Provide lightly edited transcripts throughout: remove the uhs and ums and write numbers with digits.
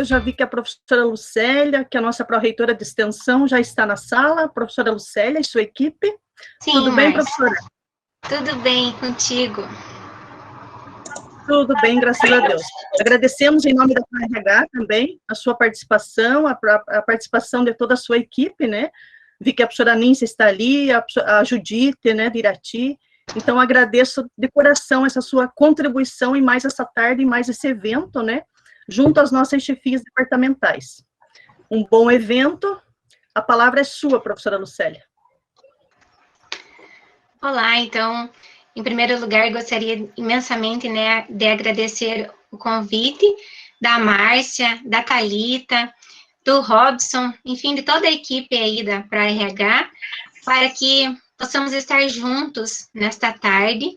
já vi que a professora Lucélia, que é a nossa pró-reitora de extensão, já está na sala. Professora Lucélia e sua equipe. Sim, tudo bem, Márcia. professora? Tudo bem contigo? Tudo bem, graças a Deus. Agradecemos em nome da RH também a sua participação, a participação de toda a sua equipe, né? Vi que a professora Níncia está ali, a Judite, né, de Irati. Então, agradeço de coração essa sua contribuição em mais essa tarde, em mais esse evento, né? Junto às nossas chefias departamentais. Um bom evento. A palavra é sua, professora Lucélia. Olá, então, em primeiro lugar, gostaria imensamente, né, de agradecer o convite da Márcia, da Thalita, do Robson, enfim, de toda a equipe aí da PROA-RH, para que possamos estar juntos nesta tarde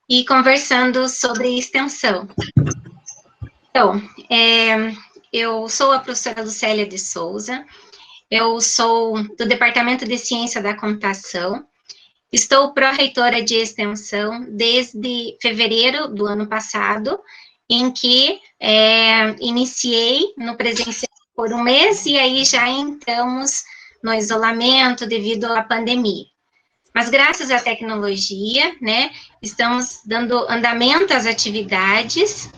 e conversando sobre extensão. Então, eu sou a professora Lucélia de Souza, eu sou do Departamento de Ciência da Computação, estou pró-reitora de extensão desde fevereiro do ano passado, em que iniciei no presencial por um mês, e aí já entramos no isolamento devido à pandemia. Mas graças à tecnologia, né, estamos dando andamento às atividades,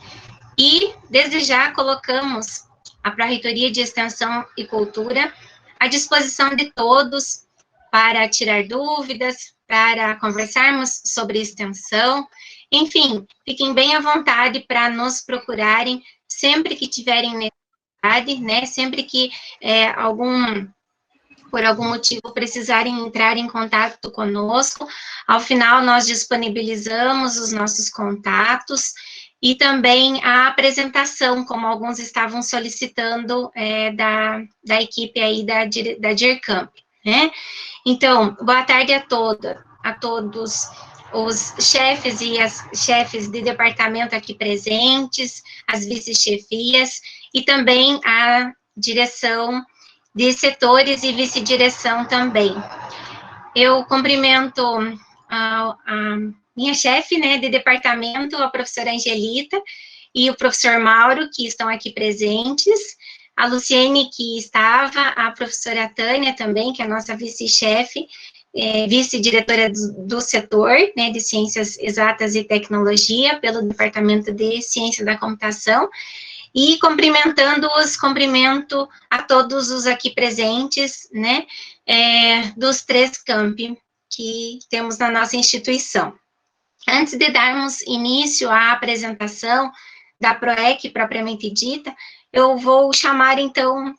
e desde já colocamos a Pró-Reitoria de Extensão e Cultura à disposição de todos para tirar dúvidas, para conversarmos sobre extensão. Enfim, fiquem bem à vontade para nos procurarem sempre que tiverem necessidade, né? Sempre que por algum motivo precisarem entrar em contato conosco. Ao final, nós disponibilizamos os nossos contatos e também a apresentação, como alguns estavam solicitando da equipe aí da DIRCAMP, né? Então, boa tarde a todos os chefes e as chefes de departamento aqui presentes, as vice-chefias e também a direção de setores e vice-direção também. Eu cumprimento a minha chefe, né, de departamento, a professora Angelita, e o professor Mauro, que estão aqui presentes, a Luciene, que estava, a professora Tânia também, que é a nossa vice-chefe, vice-diretora do setor, né, de Ciências Exatas e Tecnologia, pelo Departamento de Ciência da Computação, e cumprimento a todos os aqui presentes, né, dos 3 campi que temos na nossa instituição. Antes de darmos início à apresentação da PROEC propriamente dita, eu vou chamar, então,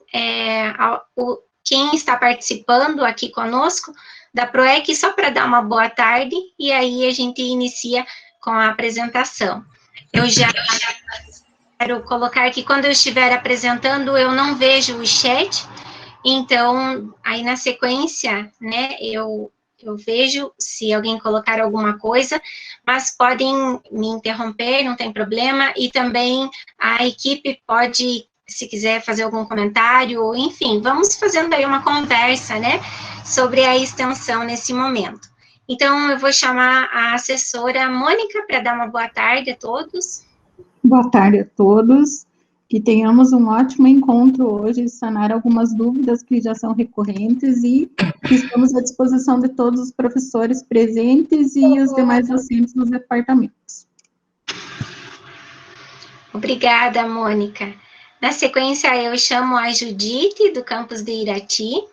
quem está participando aqui conosco da PROEC, só para dar uma boa tarde, e aí a gente inicia com a apresentação. Eu já quero colocar que quando eu estiver apresentando, eu não vejo o chat, então, aí na sequência, né, eu vejo se alguém colocar alguma coisa, mas podem me interromper, não tem problema, e também a equipe pode, se quiser fazer algum comentário, enfim, vamos fazendo aí uma conversa, né, sobre a extensão nesse momento. Então, eu vou chamar a assessora Mônica para dar uma boa tarde a todos. Boa tarde a todos, que tenhamos um ótimo encontro hoje, sanar algumas dúvidas que já são recorrentes e estamos à disposição de todos os professores presentes e os demais docentes dos departamentos. Obrigada, Mônica. Na sequência, eu chamo a Judite, do campus de Irati.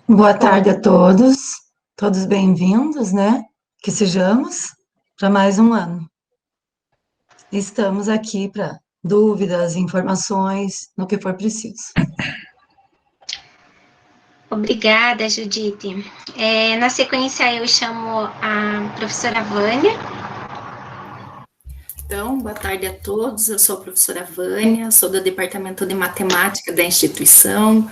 Boa tarde a todos bem-vindos, né? Que sejamos para mais um ano. Estamos aqui para dúvidas, informações, no que for preciso. Obrigada, Judite. Na sequência, eu chamo a professora Vânia. Então, boa tarde a todos, eu sou a professora Vânia, sou do Departamento de Matemática da instituição,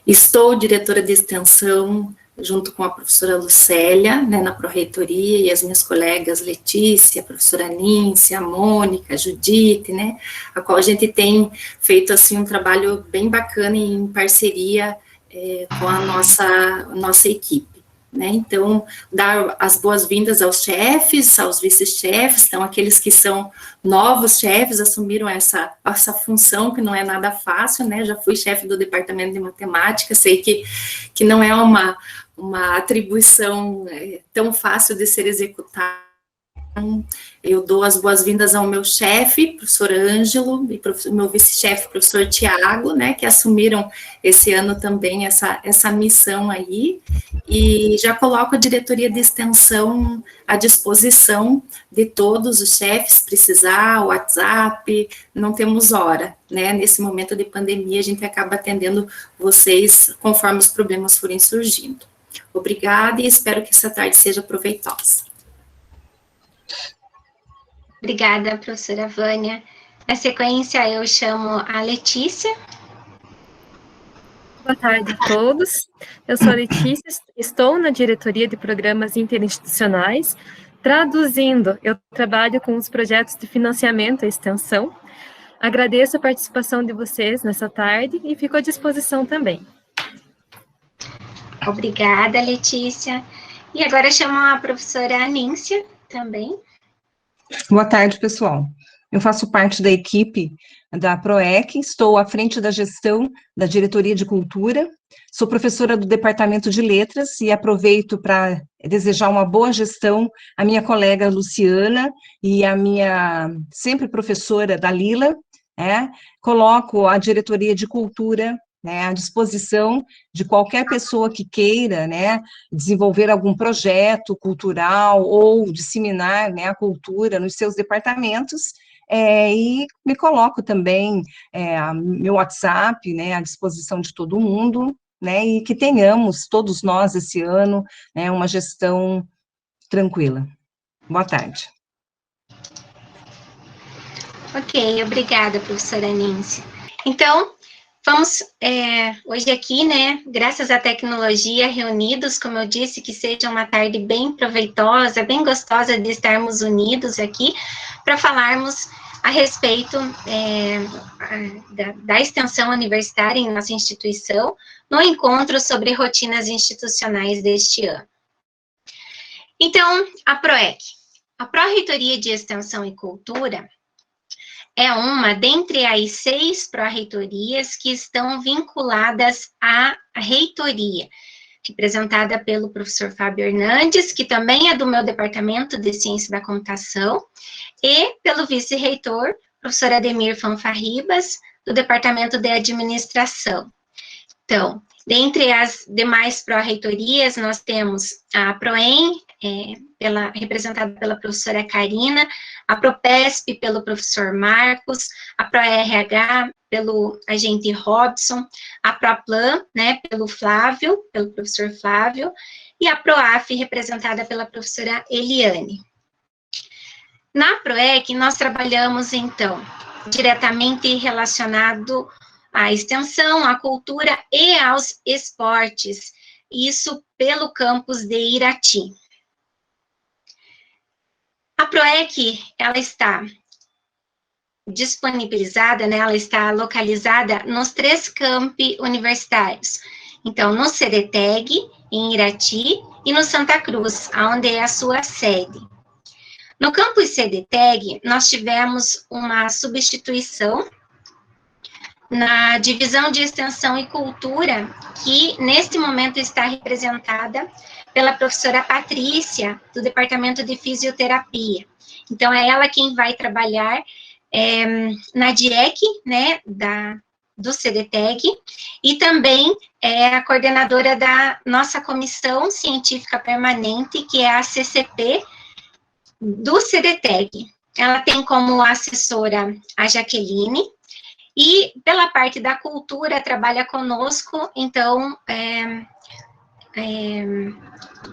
estou diretora de extensão junto com a professora Lucélia, né, na Pró-Reitoria, e as minhas colegas Letícia, a professora Níncia, a Mônica, a Judite, né, a qual a gente tem feito, assim, um trabalho bem bacana em parceria com a nossa equipe. né? Então, dar as boas-vindas aos chefes, aos vice-chefes, então, aqueles que são novos chefes, assumiram essa função, que não é nada fácil, né? Já fui chefe do departamento de matemática, sei que não é uma atribuição tão fácil de ser executada. Eu dou as boas-vindas ao meu chefe, professor Ângelo, e meu vice-chefe, professor Tiago, né, que assumiram esse ano também essa missão aí, e já coloco a diretoria de extensão à disposição de todos os chefes, precisar, WhatsApp, não temos hora, né, nesse momento de pandemia a gente acaba atendendo vocês conforme os problemas forem surgindo. Obrigada e espero que essa tarde seja proveitosa. Obrigada, professora Vânia. Na sequência, eu chamo a Letícia. Boa tarde a todos. Eu sou a Letícia, estou na diretoria de programas interinstitucionais. Traduzindo, eu trabalho com os projetos de financiamento e extensão. Agradeço a participação de vocês nessa tarde e fico à disposição também. Obrigada, Letícia. E agora chamo a professora Aníncia também. Boa tarde, pessoal. Eu faço parte da equipe da PROEC, estou à frente da gestão da Diretoria de Cultura, sou professora do Departamento de Letras e aproveito para desejar uma boa gestão à minha colega Luciana e à minha sempre professora Dalila, coloco a Diretoria de Cultura à disposição de qualquer pessoa que queira, desenvolver algum projeto cultural ou disseminar, a cultura nos seus departamentos, e me coloco também meu WhatsApp, à disposição de todo mundo, e que tenhamos, todos nós, esse ano, uma gestão tranquila. Boa tarde. Ok, obrigada, professora Níncia. Então, vamos hoje aqui, graças à tecnologia, reunidos, como eu disse, que seja uma tarde bem proveitosa, bem gostosa de estarmos unidos aqui, para falarmos a respeito da extensão universitária em nossa instituição, no encontro sobre rotinas institucionais deste ano. Então, a PROEC, a Pró-Reitoria de Extensão e Cultura, é uma dentre as 6 pró-reitorias que estão vinculadas à reitoria, representada pelo professor Fábio Hernandes, que também é do meu departamento de Ciência da Computação, e pelo vice-reitor, professor Ademir Fanfarribas, do departamento de Administração. Então, dentre as demais pró-reitorias, nós temos a PROEM, representada pela professora Karina, a PROPESP pelo professor Marcos, a PRORH pelo agente Robson, a PROPLAN, pelo professor Flávio, e a PROAF, representada pela professora Eliane. Na PROEC, nós trabalhamos, então, diretamente relacionado à extensão, à cultura e aos esportes, isso pelo campus de Irati. A PROEC, ela está disponibilizada, ela está localizada nos 3 campi universitários. Então, no CDTEG, em Irati, e no Santa Cruz, onde é a sua sede. No campus CDTEG, nós tivemos uma substituição na divisão de extensão e cultura, que neste momento está representada pela professora Patrícia, do Departamento de Fisioterapia. Então, é ela quem vai trabalhar na DIEC, do CDTEG, e também é a coordenadora da nossa comissão científica permanente, que é a CCP do CDTEG. Ela tem como assessora a Jaqueline, e pela parte da cultura trabalha conosco, então,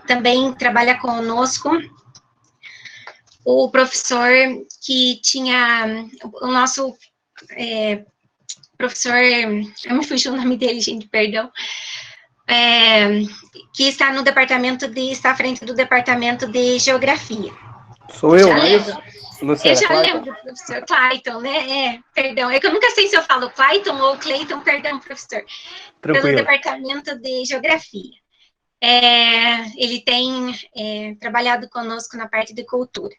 também trabalha conosco o professor que tinha, o nosso professor, eu me fugiu o nome dele, gente, perdão, que está no departamento está à frente do departamento de geografia. Sou eu, já não é isso? Eu já lembro, professor Clayton, perdão, é que eu nunca sei se eu falo Clayton ou Clayton, perdão, professor. Tranquilo. Pelo departamento de geografia. ele tem trabalhado conosco na parte de cultura.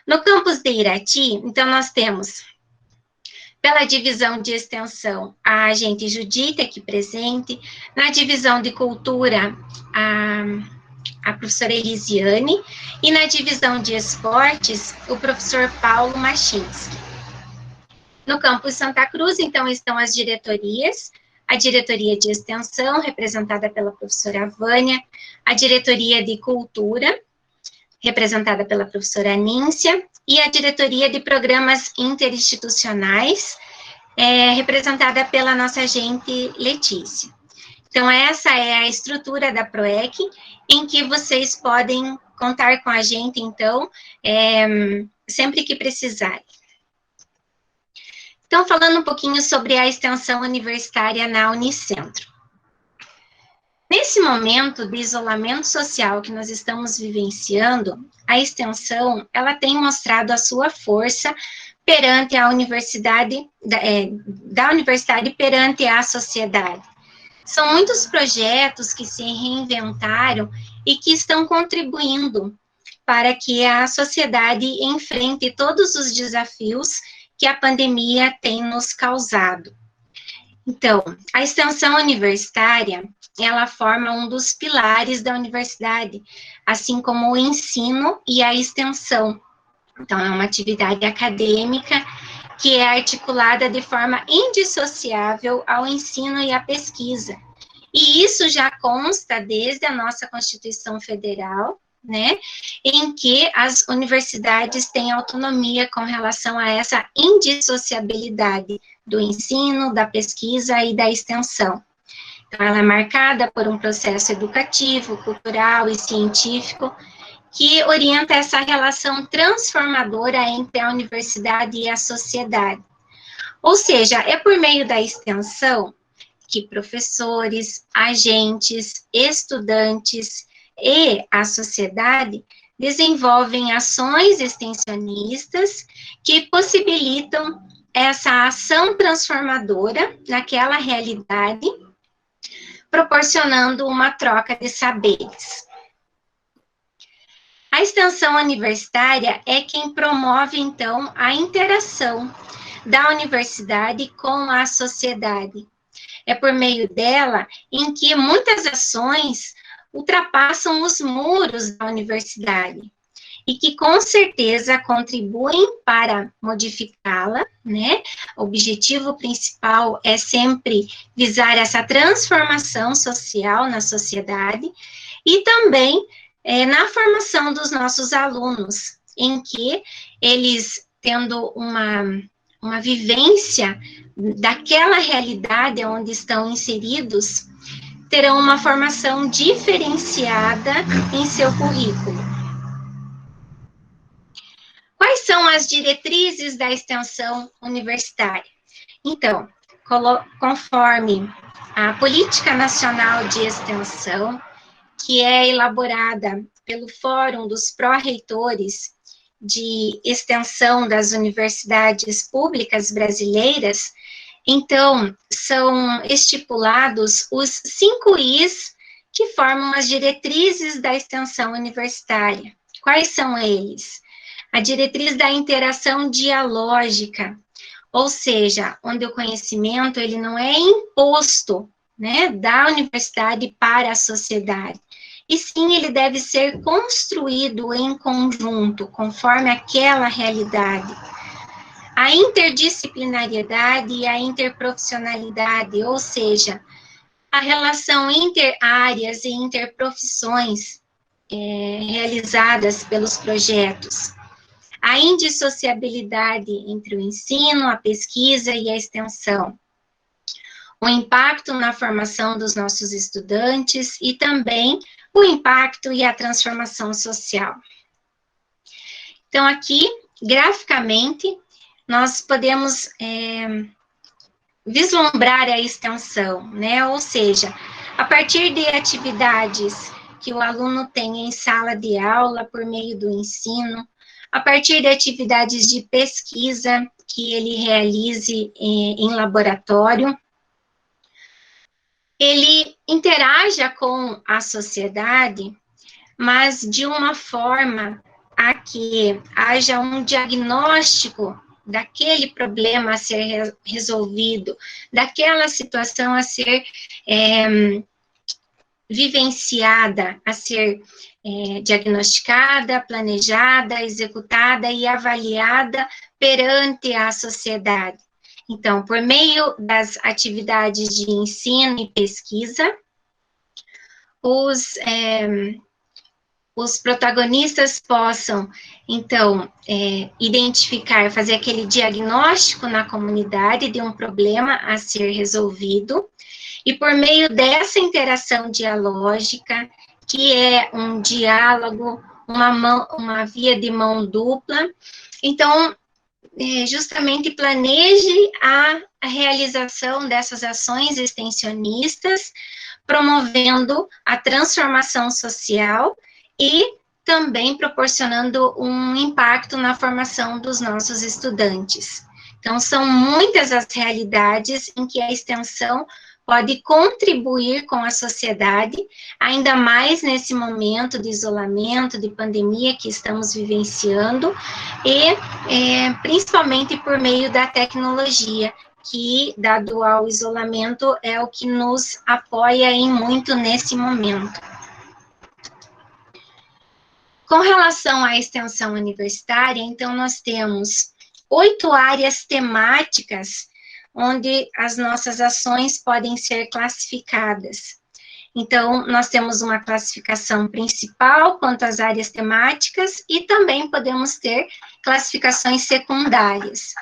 No campus de Irati, então, nós temos, pela divisão de extensão, a agente Judite aqui presente, na divisão de cultura, a professora Elisiane, e na divisão de esportes, o professor Paulo Machinski. No campus Santa Cruz, então, estão as diretorias, a diretoria de extensão, representada pela professora Vânia, a diretoria de cultura, representada pela professora Níncia, e a diretoria de programas interinstitucionais, representada pela nossa agente Letícia. Então, essa é a estrutura da PROEC, em que vocês podem contar com a gente, então, sempre que precisarem. Então, falando um pouquinho sobre a extensão universitária na Unicentro. Nesse momento de isolamento social que nós estamos vivenciando, a extensão, ela tem mostrado a sua força perante a universidade, da universidade perante a sociedade. São muitos projetos que se reinventaram e que estão contribuindo para que a sociedade enfrente todos os desafios que a pandemia tem nos causado. Então, a extensão universitária, ela forma um dos pilares da universidade, assim como o ensino e a extensão. Então, é uma atividade acadêmica que é articulada de forma indissociável ao ensino e à pesquisa. E isso já consta desde a nossa Constituição Federal, né, em que as universidades têm autonomia com relação a essa indissociabilidade do ensino, da pesquisa e da extensão. Então, ela é marcada por um processo educativo, cultural e científico que orienta essa relação transformadora entre a universidade e a sociedade. Ou seja, é por meio da extensão que professores, agentes, estudantes e a sociedade desenvolvem ações extensionistas que possibilitam essa ação transformadora naquela realidade, proporcionando uma troca de saberes. A extensão universitária é quem promove, então, a interação da universidade com a sociedade. É por meio dela em que muitas ações ultrapassam os muros da universidade e que, com certeza, contribuem para modificá-la, né? O objetivo principal é sempre visar essa transformação social na sociedade e também na formação dos nossos alunos, em que eles, tendo uma vivência daquela realidade onde estão inseridos, terão uma formação diferenciada em seu currículo. Quais são as diretrizes da extensão universitária? Então, conforme a Política Nacional de Extensão, que é elaborada pelo Fórum dos Pró-Reitores de Extensão das Universidades Públicas Brasileiras, então, são estipulados os 5 Is que formam as diretrizes da extensão universitária. Quais são eles? A diretriz da interação dialógica, ou seja, onde o conhecimento ele não é imposto, né, da universidade para a sociedade, e sim ele deve ser construído em conjunto, conforme aquela realidade. A interdisciplinariedade e a interprofissionalidade, ou seja, a relação interáreas e interprofissões realizadas pelos projetos. A indissociabilidade entre o ensino, a pesquisa e a extensão. O impacto na formação dos nossos estudantes e também o impacto e a transformação social. Então, aqui, graficamente, nós podemos vislumbrar a extensão, né? Ou seja, a partir de atividades que o aluno tem em sala de aula por meio do ensino, a partir de atividades de pesquisa que ele realize em laboratório, ele interaja com a sociedade, mas de uma forma a que haja um diagnóstico daquele problema a ser resolvido, daquela situação a ser vivenciada, a ser diagnosticada, planejada, executada e avaliada perante a sociedade. Então, por meio das atividades de ensino e pesquisa, os protagonistas possam, então, identificar, fazer aquele diagnóstico na comunidade de um problema a ser resolvido, e por meio dessa interação dialógica, que é um diálogo, uma via de mão dupla, então, justamente planeje a realização dessas ações extensionistas, promovendo a transformação social e também proporcionando um impacto na formação dos nossos estudantes. Então, são muitas as realidades em que a extensão pode contribuir com a sociedade, ainda mais nesse momento de isolamento, de pandemia que estamos vivenciando, e principalmente por meio da tecnologia, que, dado ao isolamento, é o que nos apoia em muito nesse momento. Com relação à extensão universitária, então, nós temos 8 áreas temáticas onde as nossas ações podem ser classificadas. Então, nós temos uma classificação principal quanto às áreas temáticas e também podemos ter classificações secundárias.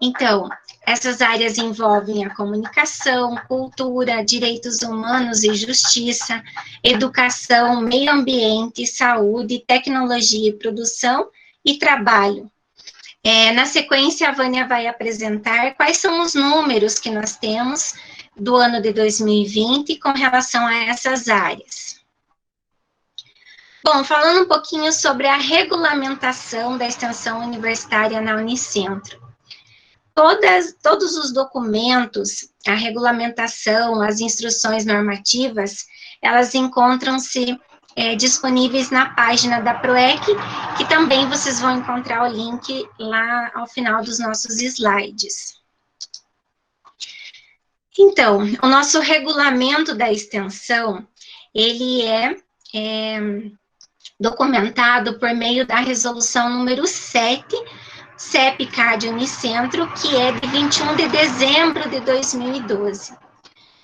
Então, essas áreas envolvem a comunicação, cultura, direitos humanos e justiça, educação, meio ambiente, saúde, tecnologia e produção e trabalho. Na sequência, a Vânia vai apresentar quais são os números que nós temos do ano de 2020 com relação a essas áreas. Bom, falando um pouquinho sobre a regulamentação da extensão universitária na Unicentro. Todos os documentos, a regulamentação, as instruções normativas, elas encontram-se disponíveis na página da PROEC, que também vocês vão encontrar o link lá ao final dos nossos slides. Então, o nosso regulamento da extensão, ele é documentado por meio da resolução número 7, CEP-CAD Unicentro, que é de 21 de dezembro de 2012.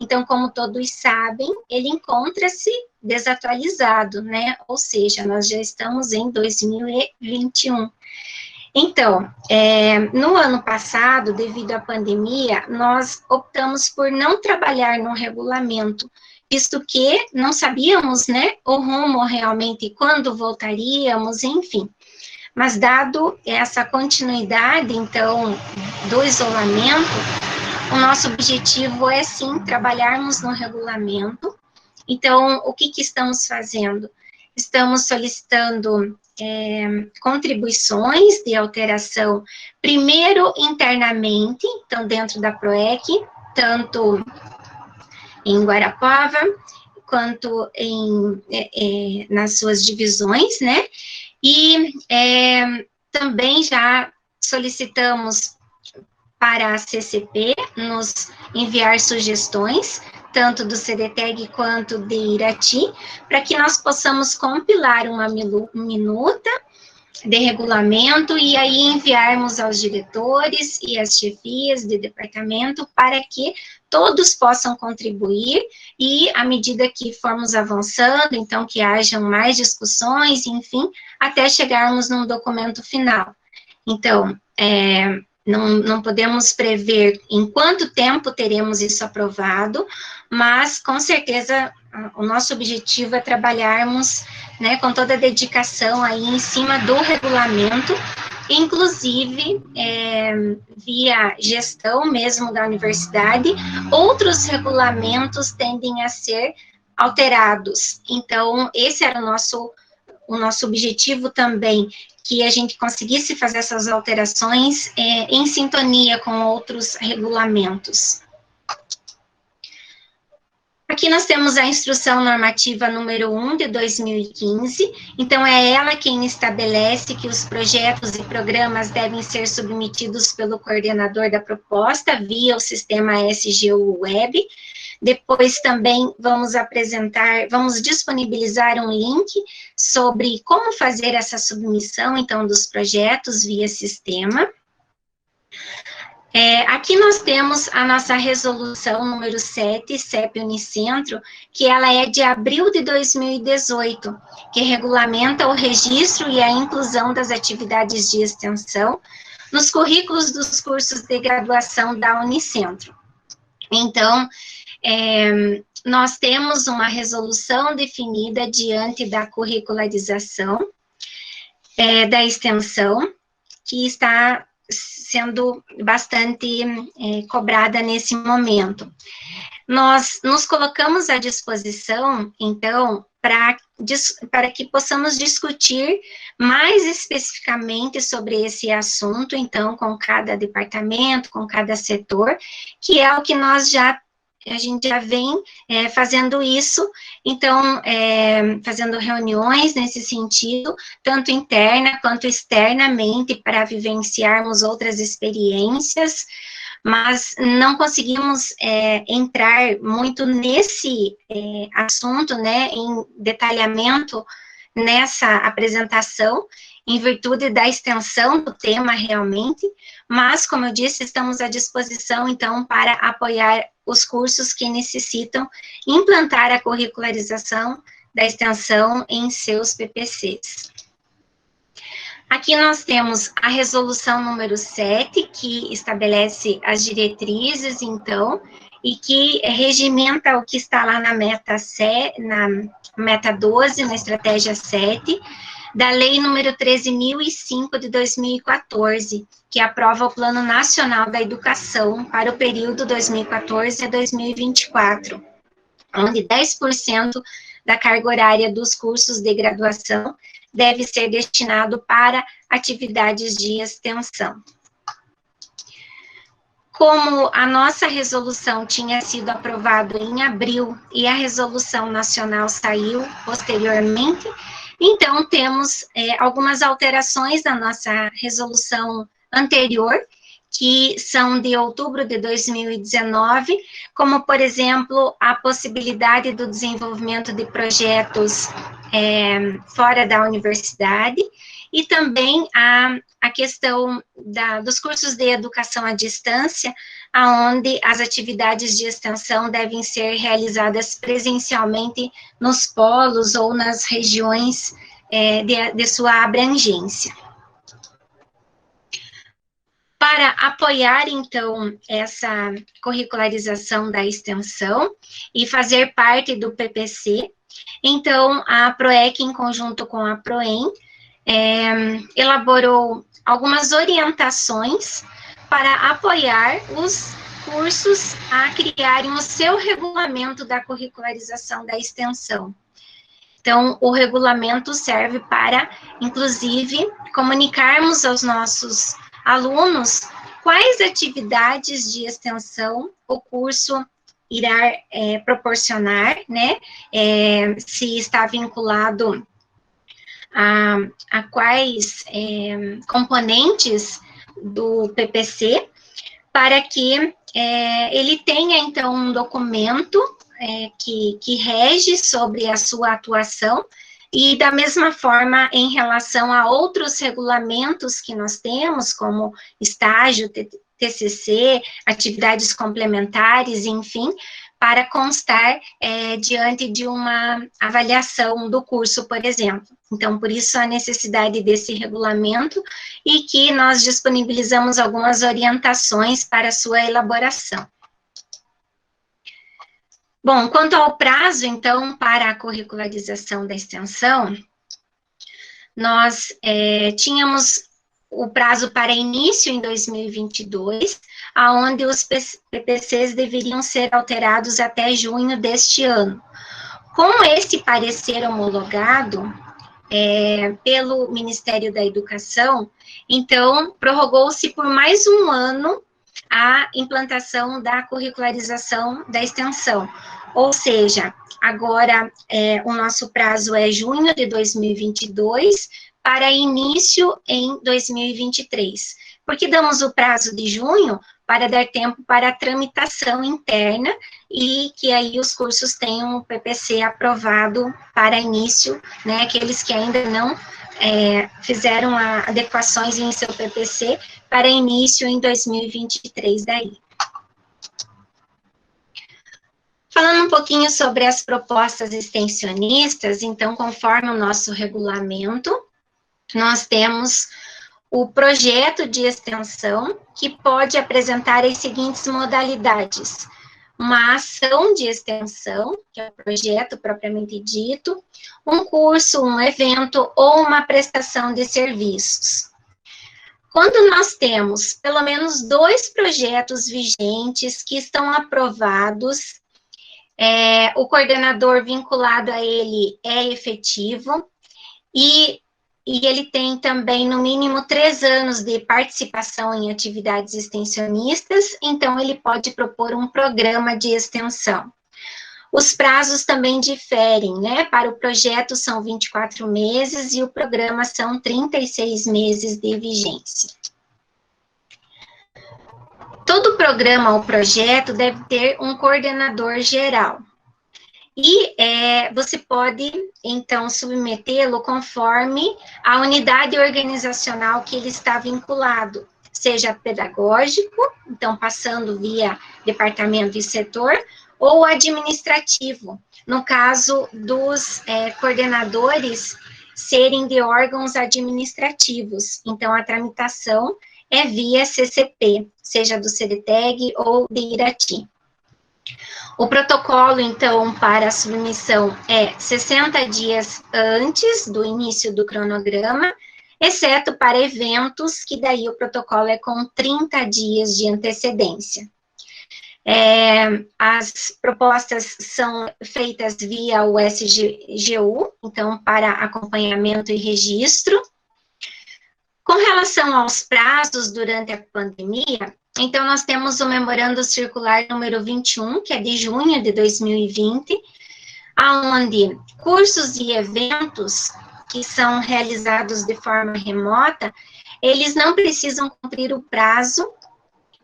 Então, como todos sabem, ele encontra-se desatualizado, né? Ou seja, nós já estamos em 2021. Então, no ano passado, devido à pandemia, nós optamos por não trabalhar no regulamento, visto que não sabíamos, né, o rumo realmente, quando voltaríamos, enfim. Mas, dado essa continuidade, então, do isolamento, o nosso objetivo é, sim, trabalharmos no regulamento. Então, o que estamos fazendo? Estamos solicitando contribuições de alteração, primeiro internamente, então, dentro da PROEC, tanto em Guarapuava, quanto nas suas divisões, né? E também já solicitamos para a CCP nos enviar sugestões, tanto do CDTEG quanto de Irati, para que nós possamos compilar uma minuta de regulamento e aí enviarmos aos diretores e às chefias de departamento para que todos possam contribuir e, à medida que formos avançando, então, que hajam mais discussões, enfim, até chegarmos num documento final. Então, não podemos prever em quanto tempo teremos isso aprovado, mas, com certeza, o nosso objetivo é trabalharmos, né, com toda a dedicação aí em cima do regulamento, inclusive, via gestão mesmo da universidade, outros regulamentos tendem a ser alterados. Então, esse era o nosso objetivo também, que a gente conseguisse fazer essas alterações em sintonia com outros regulamentos. Aqui nós temos a Instrução Normativa número 1 de 2015, então é ela quem estabelece que os projetos e programas devem ser submetidos pelo coordenador da proposta via o sistema SGU Web. Depois também vamos disponibilizar um link sobre como fazer essa submissão, então, dos projetos via sistema. Aqui nós temos a nossa resolução número 7, CEP Unicentro, que ela é de abril de 2018, que regulamenta o registro e a inclusão das atividades de extensão nos currículos dos cursos de graduação da Unicentro. Então, nós temos uma resolução definida diante da curricularização da extensão, que está sendo bastante cobrada nesse momento. Nós nos colocamos à disposição, então, para que possamos discutir mais especificamente sobre esse assunto, então, com cada departamento, com cada setor, que é o que a gente já vem fazendo isso, então, fazendo reuniões nesse sentido, tanto interna quanto externamente, para vivenciarmos outras experiências, mas não conseguimos entrar muito nesse assunto, né, em detalhamento nessa apresentação, em virtude da extensão do tema realmente, mas, como eu disse, estamos à disposição, então, para apoiar os cursos que necessitam implantar a curricularização da extensão em seus PPCs. Aqui nós temos a resolução número 7, que estabelece as diretrizes, então, e que regimenta o que está lá na meta 12, na estratégia 7, da Lei número 13.005 de 2014, que aprova o Plano Nacional da Educação para o período 2014 a 2024, onde 10% da carga horária dos cursos de graduação deve ser destinado para atividades de extensão. Como a nossa resolução tinha sido aprovada em abril e a resolução nacional saiu posteriormente, então temos algumas alterações na nossa resolução anterior, que são de outubro de 2019, como, por exemplo, a possibilidade do desenvolvimento de projetos fora da universidade, e também a questão dos cursos de educação à distância, onde as atividades de extensão devem ser realizadas presencialmente nos polos ou nas regiões de sua abrangência. Para apoiar, então, essa curricularização da extensão e fazer parte do PPC, então, a PROEC, em conjunto com a PROEM, elaborou algumas orientações para apoiar os cursos a criarem o seu regulamento da curricularização da extensão. Então, o regulamento serve para, inclusive, comunicarmos aos nossos alunos quais atividades de extensão o curso irá proporcionar, né, se está vinculado a quais componentes do PPC, para que ele tenha, então, um documento que rege sobre a sua atuação, e da mesma forma em relação a outros regulamentos que nós temos, como estágio, TCC, atividades complementares, enfim, para constar diante de uma avaliação do curso, por exemplo. Então, por isso a necessidade desse regulamento, e que nós disponibilizamos algumas orientações para sua elaboração. Bom, quanto ao prazo, então, para a curricularização da extensão, nós tínhamos o prazo para início em 2022, aonde os PPCs deveriam ser alterados até junho deste ano. Com esse parecer homologado pelo Ministério da Educação, então, prorrogou-se por mais um ano a implantação da curricularização da extensão, ou seja, agora o nosso prazo é junho de 2022 para início em 2023. Por que damos o prazo de junho? Para dar tempo para a tramitação interna e que aí os cursos tenham o PPC aprovado para início, né, aqueles que ainda não fizeram adequações em seu PPC para início em 2023 daí. Falando um pouquinho sobre as propostas extensionistas, então, conforme o nosso regulamento, nós temos o projeto de extensão, que pode apresentar as seguintes modalidades: uma ação de extensão, que é o projeto propriamente dito, um curso, um evento ou uma prestação de serviços. Quando nós temos pelo menos 2 projetos vigentes que estão aprovados, o coordenador vinculado a ele é efetivo e ele tem também, no mínimo, 3 anos de participação em atividades extensionistas, então ele pode propor um programa de extensão. Os prazos também diferem, né? Para o projeto são 24 meses e o programa são 36 meses de vigência. Todo programa ou projeto deve ter um coordenador geral. E você pode, então, submetê-lo conforme a unidade organizacional que ele está vinculado, seja pedagógico, então passando via departamento e setor, ou administrativo, no caso dos coordenadores serem de órgãos administrativos, então a tramitação é via CCP, seja do CDTEG ou de Irati. O protocolo, então, para a submissão é 60 dias antes do início do cronograma, exceto para eventos, que daí o protocolo é com 30 dias de antecedência. As propostas são feitas via o SGU, então, para acompanhamento e registro. Com relação aos prazos durante a pandemia, então, nós temos o memorando circular número 21, que é de junho de 2020, onde cursos e eventos que são realizados de forma remota, eles não precisam cumprir o prazo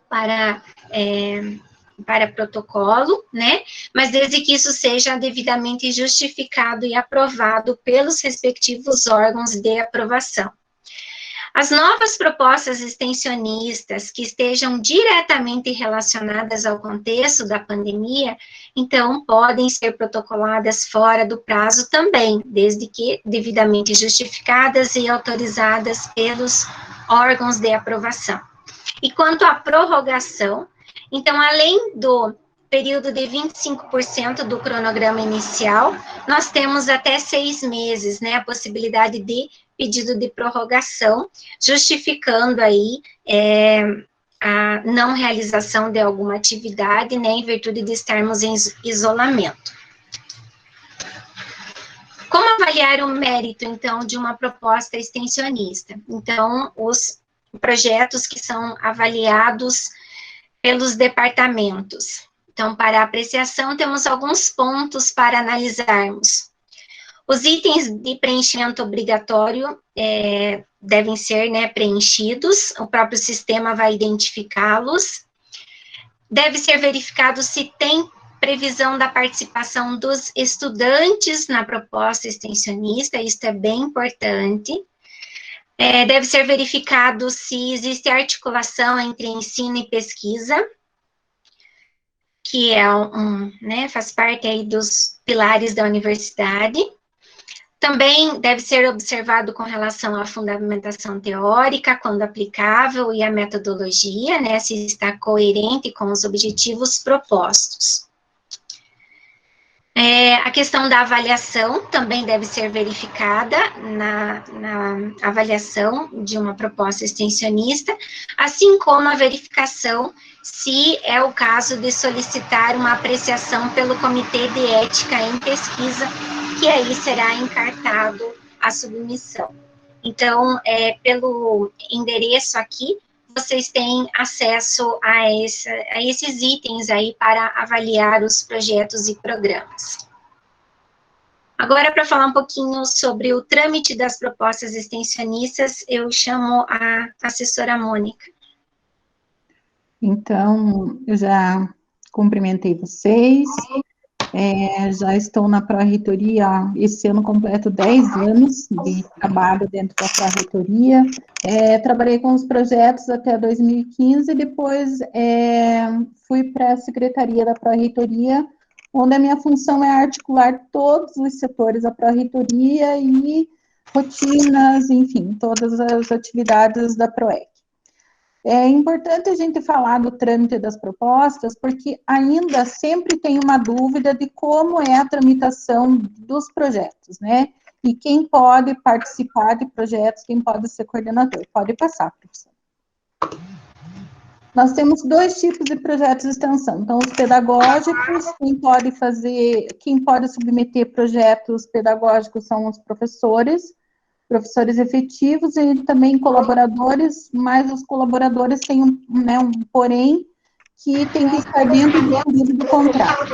para protocolo, né? Mas desde que isso seja devidamente justificado e aprovado pelos respectivos órgãos de aprovação. As novas propostas extensionistas que estejam diretamente relacionadas ao contexto da pandemia, então, podem ser protocoladas fora do prazo também, desde que devidamente justificadas e autorizadas pelos órgãos de aprovação. E quanto à prorrogação, então, além do período de 25% do cronograma inicial, nós temos até 6 meses, né, a possibilidade de pedido de prorrogação, justificando aí a não realização de alguma atividade, né, em virtude de estarmos em isolamento. Como avaliar o mérito, então, de uma proposta extensionista? Então, os projetos que são avaliados pelos departamentos. Então, para apreciação, temos alguns pontos para analisarmos. Os itens de preenchimento obrigatório devem ser, né, preenchidos, o próprio sistema vai identificá-los. Deve ser verificado se tem previsão da participação dos estudantes na proposta extensionista, isso é bem importante. Deve ser verificado se existe articulação entre ensino e pesquisa, que é né, faz parte aí dos pilares da universidade. Também deve ser observado com relação à fundamentação teórica, quando aplicável, e a metodologia, né, se está coerente com os objetivos propostos. A questão da avaliação também deve ser verificada na avaliação de uma proposta extensionista, assim como a verificação se é o caso de solicitar uma apreciação pelo Comitê de Ética em Pesquisa, que aí será encartado a submissão. Então, pelo endereço aqui, vocês têm acesso a esses itens aí para avaliar os projetos e programas. Agora, para falar um pouquinho sobre o trâmite das propostas extensionistas, eu chamo a assessora Mônica. Então, eu já cumprimentei vocês, já estou na Pró-Reitoria, esse ano completo 10 anos de trabalho dentro da Pró-Reitoria, trabalhei com os projetos até 2015, depois fui para a Secretaria da Pró-Reitoria, onde a minha função é articular todos os setores da Pró-Reitoria e rotinas, enfim, todas as atividades da PROEC. É importante a gente falar do trâmite das propostas, porque ainda sempre tem uma dúvida de como é a tramitação dos projetos, né? E quem pode participar de projetos, quem pode ser coordenador. Pode passar, professor. Nós temos 2 tipos de projetos de extensão. Então, os pedagógicos, quem pode submeter projetos pedagógicos são os professores efetivos e também colaboradores, mas os colaboradores têm um porém que tem que estar dentro do período do contrato.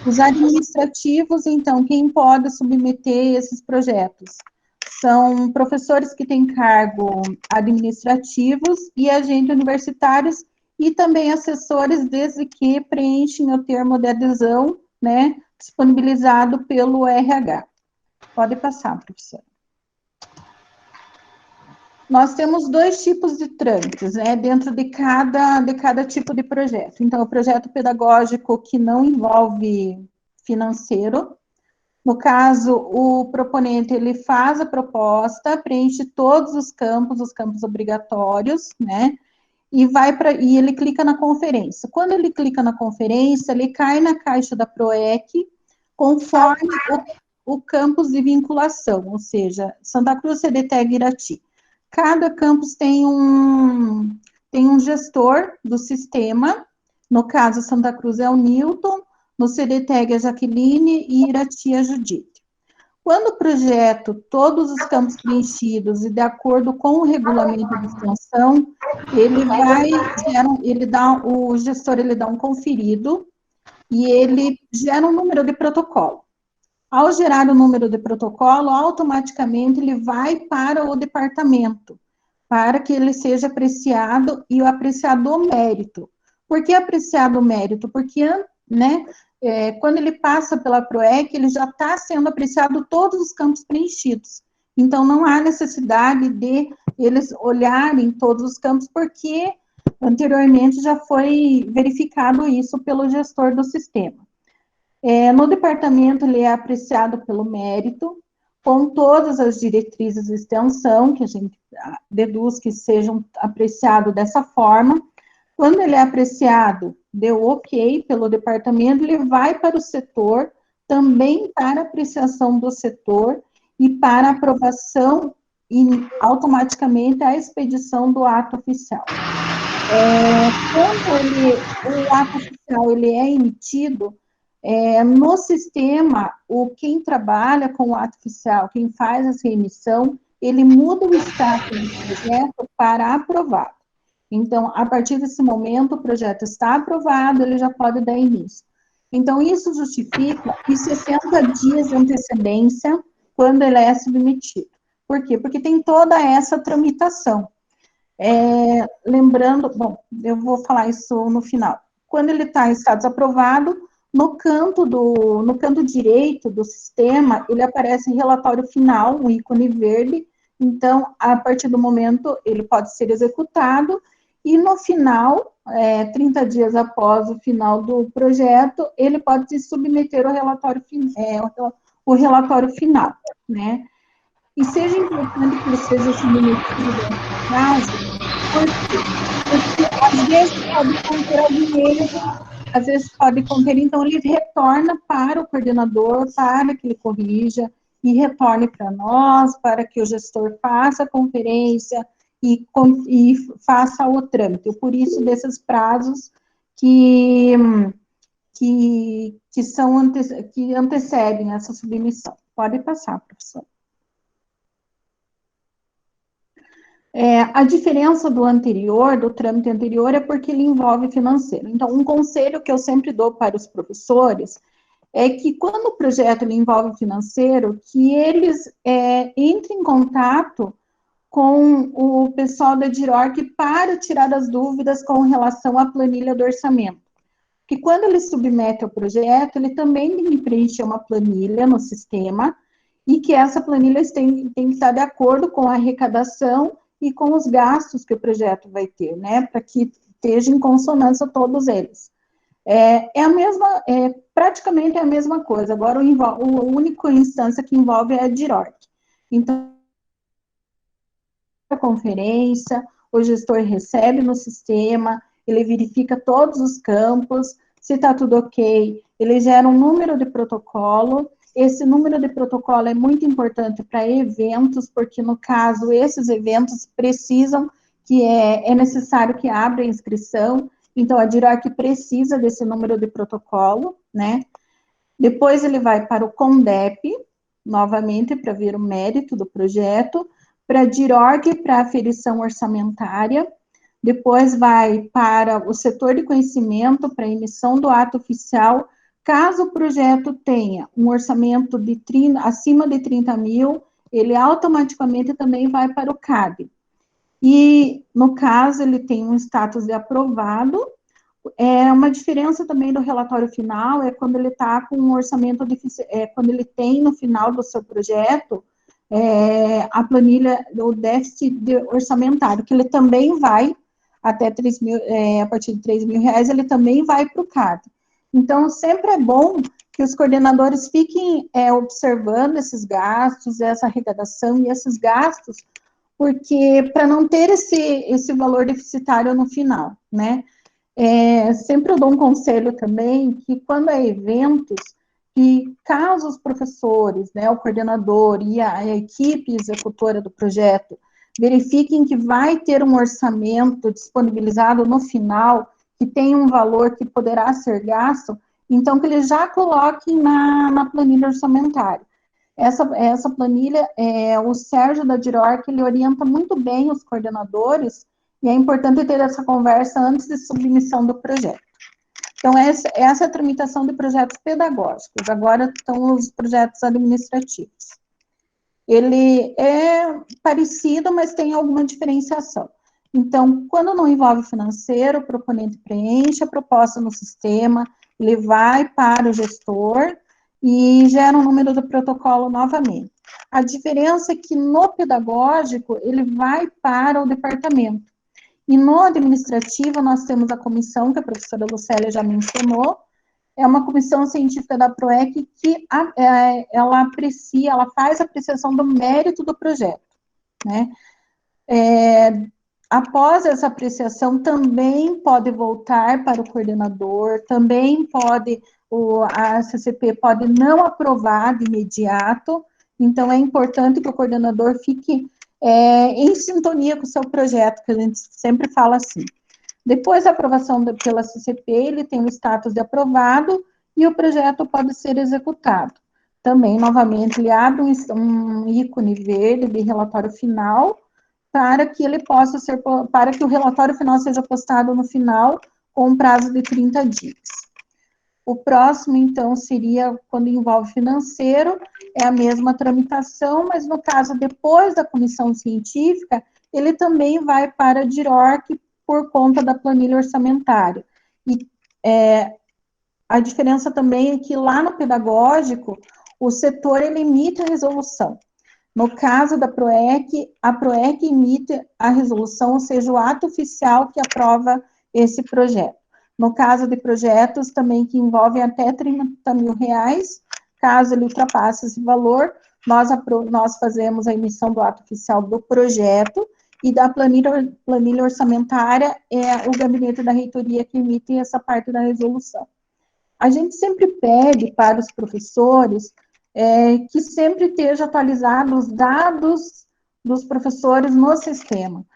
Os administrativos, então, quem pode submeter esses projetos? São professores que têm cargo administrativos e agentes universitários e também assessores, desde que preenchem o termo de adesão, né, disponibilizado pelo RH. Pode passar, professora. Nós temos 2 tipos de trâmites, né, dentro de cada tipo de projeto. Então, o projeto pedagógico que não envolve financeiro. No caso, o proponente, ele faz a proposta, preenche todos os campos obrigatórios, né, e ele clica na conferência. Quando ele clica na conferência, ele cai na caixa da PROEC, conforme o campus de vinculação, ou seja, Santa Cruz, CDTEG, Irati. Cada campus tem um gestor do sistema, no caso, Santa Cruz é o Newton, no CDTEG a Jaqueline e Irati a Judite. Quando o projeto, todos os campos preenchidos e de acordo com o regulamento de extensão, o gestor dá um conferido e ele gera um número de protocolo. Ao gerar o número de protocolo, automaticamente ele vai para o departamento, para que ele seja apreciado e o apreciado o mérito. Por que apreciado o mérito? Porque, né, quando ele passa pela PROEC, ele já está sendo apreciado todos os campos preenchidos. Então, não há necessidade de eles olharem todos os campos, porque anteriormente já foi verificado isso pelo gestor do sistema. No departamento, ele é apreciado pelo mérito, com todas as diretrizes de extensão, que a gente deduz que sejam apreciados dessa forma. Quando ele é apreciado, deu ok pelo departamento, ele vai para o setor, também para apreciação do setor, e para aprovação e automaticamente a expedição do ato oficial. Quando o ato oficial ele é emitido, no sistema, quem trabalha com o ato oficial, quem faz essa emissão, ele muda o status do projeto para aprovado. Então, a partir desse momento, o projeto está aprovado, ele já pode dar início. Então, isso justifica os 60 dias de antecedência quando ele é submetido. Por quê? Porque tem toda essa tramitação. Lembrando, bom, eu vou falar isso no final. Quando ele está em status aprovado, no canto direito do sistema, ele aparece em relatório final, um ícone verde. Então, a partir do momento, ele pode ser executado, e no final, 30 dias após o final do projeto, ele pode se submeter ao relatório final, né? E seja importante que ele seja submetido nesse prazo, porque às vezes pode conter algum erro, às vezes pode conter, então ele retorna para o coordenador, para que ele corrija, e retorne para nós, para que o gestor faça a conferência e faça o trâmite. Por isso, desses prazos que antecedem essa submissão. Pode passar, professor. A diferença do anterior, do trâmite anterior, é porque ele envolve financeiro. Então, um conselho que eu sempre dou para os professores é que quando o projeto ele envolve financeiro, que eles entrem em contato com o pessoal da DIRORC para tirar as dúvidas com relação à planilha do orçamento. Que quando ele submete ao projeto, ele também tem que preencher uma planilha no sistema, e que essa planilha tem que estar de acordo com a arrecadação e com os gastos que o projeto vai ter, né, para que esteja em consonância todos eles. Praticamente é a mesma coisa, agora a única instância que envolve é a DIRORC. Então, a conferência, o gestor recebe no sistema, ele verifica todos os campos, se está tudo ok, ele gera um número de protocolo. Esse número de protocolo é muito importante para eventos, porque, no caso, esses eventos precisam, que é necessário que abra a inscrição, então a DIRORC precisa desse número de protocolo, né? Depois ele vai para o CONDEP, novamente, para ver o mérito do projeto, para a DIRORC, para a aferição orçamentária, depois vai para o setor de conhecimento, para a emissão do ato oficial. Caso o projeto tenha um orçamento acima de 30 mil, ele automaticamente também vai para o CAD. E, no caso, ele tem um status de aprovado. Uma diferença também do relatório final é quando ele está com um orçamento, quando ele tem no final do seu projeto, a planilha do déficit orçamentário, que ele também vai, até 3 mil, a partir de 3 mil reais, ele também vai para o CAD. Então, sempre é bom que os coordenadores fiquem observando esses gastos, essa arrecadação e esses gastos, porque para não ter esse valor deficitário no final, né? Sempre eu dou um conselho também, que quando é eventos, que caso os professores, né, o coordenador e a equipe executora do projeto verifiquem que vai ter um orçamento disponibilizado no final, que tem um valor que poderá ser gasto, então que eles já coloquem na planilha orçamentária. Essa planilha, o Sérgio da DIRORC, ele orienta muito bem os coordenadores, e é importante ter essa conversa antes de submissão do projeto. Então, essa é a tramitação de projetos pedagógicos. Agora estão os projetos administrativos. Ele é parecido, mas tem alguma diferenciação. Então, quando não envolve financeiro, o proponente preenche a proposta no sistema, ele vai para o gestor e gera um número do protocolo novamente. A diferença é que no pedagógico, ele vai para o departamento. E no administrativo, nós temos a comissão, que a professora Lucélia já mencionou, é uma comissão científica da PROEC que ela faz a apreciação do mérito do projeto, né? Após essa apreciação, também pode voltar para o coordenador, também a CCP pode não aprovar de imediato, então é importante que o coordenador fique em sintonia com o seu projeto, que a gente sempre fala assim. Depois da aprovação pela CCP, ele tem o status de aprovado e o projeto pode ser executado. Também, novamente, ele abre um ícone verde de relatório final para que o relatório final seja postado no final com um prazo de 30 dias. O próximo, então, seria quando envolve financeiro, é a mesma tramitação, mas no caso, depois da comissão científica, ele também vai para a DIRORC por conta da planilha orçamentária. E a diferença também é que lá no pedagógico, o setor ele emite a resolução. No caso da PROEC, a PROEC emite a resolução, ou seja, o ato oficial que aprova esse projeto. No caso de projetos também que envolvem até 30 mil reais, caso ele ultrapasse esse valor, nós fazemos a emissão do ato oficial do projeto, e da planilha orçamentária é o gabinete da reitoria que emite essa parte da resolução. A gente sempre pede para os professores que sempre esteja atualizado os dados dos professores no sistema.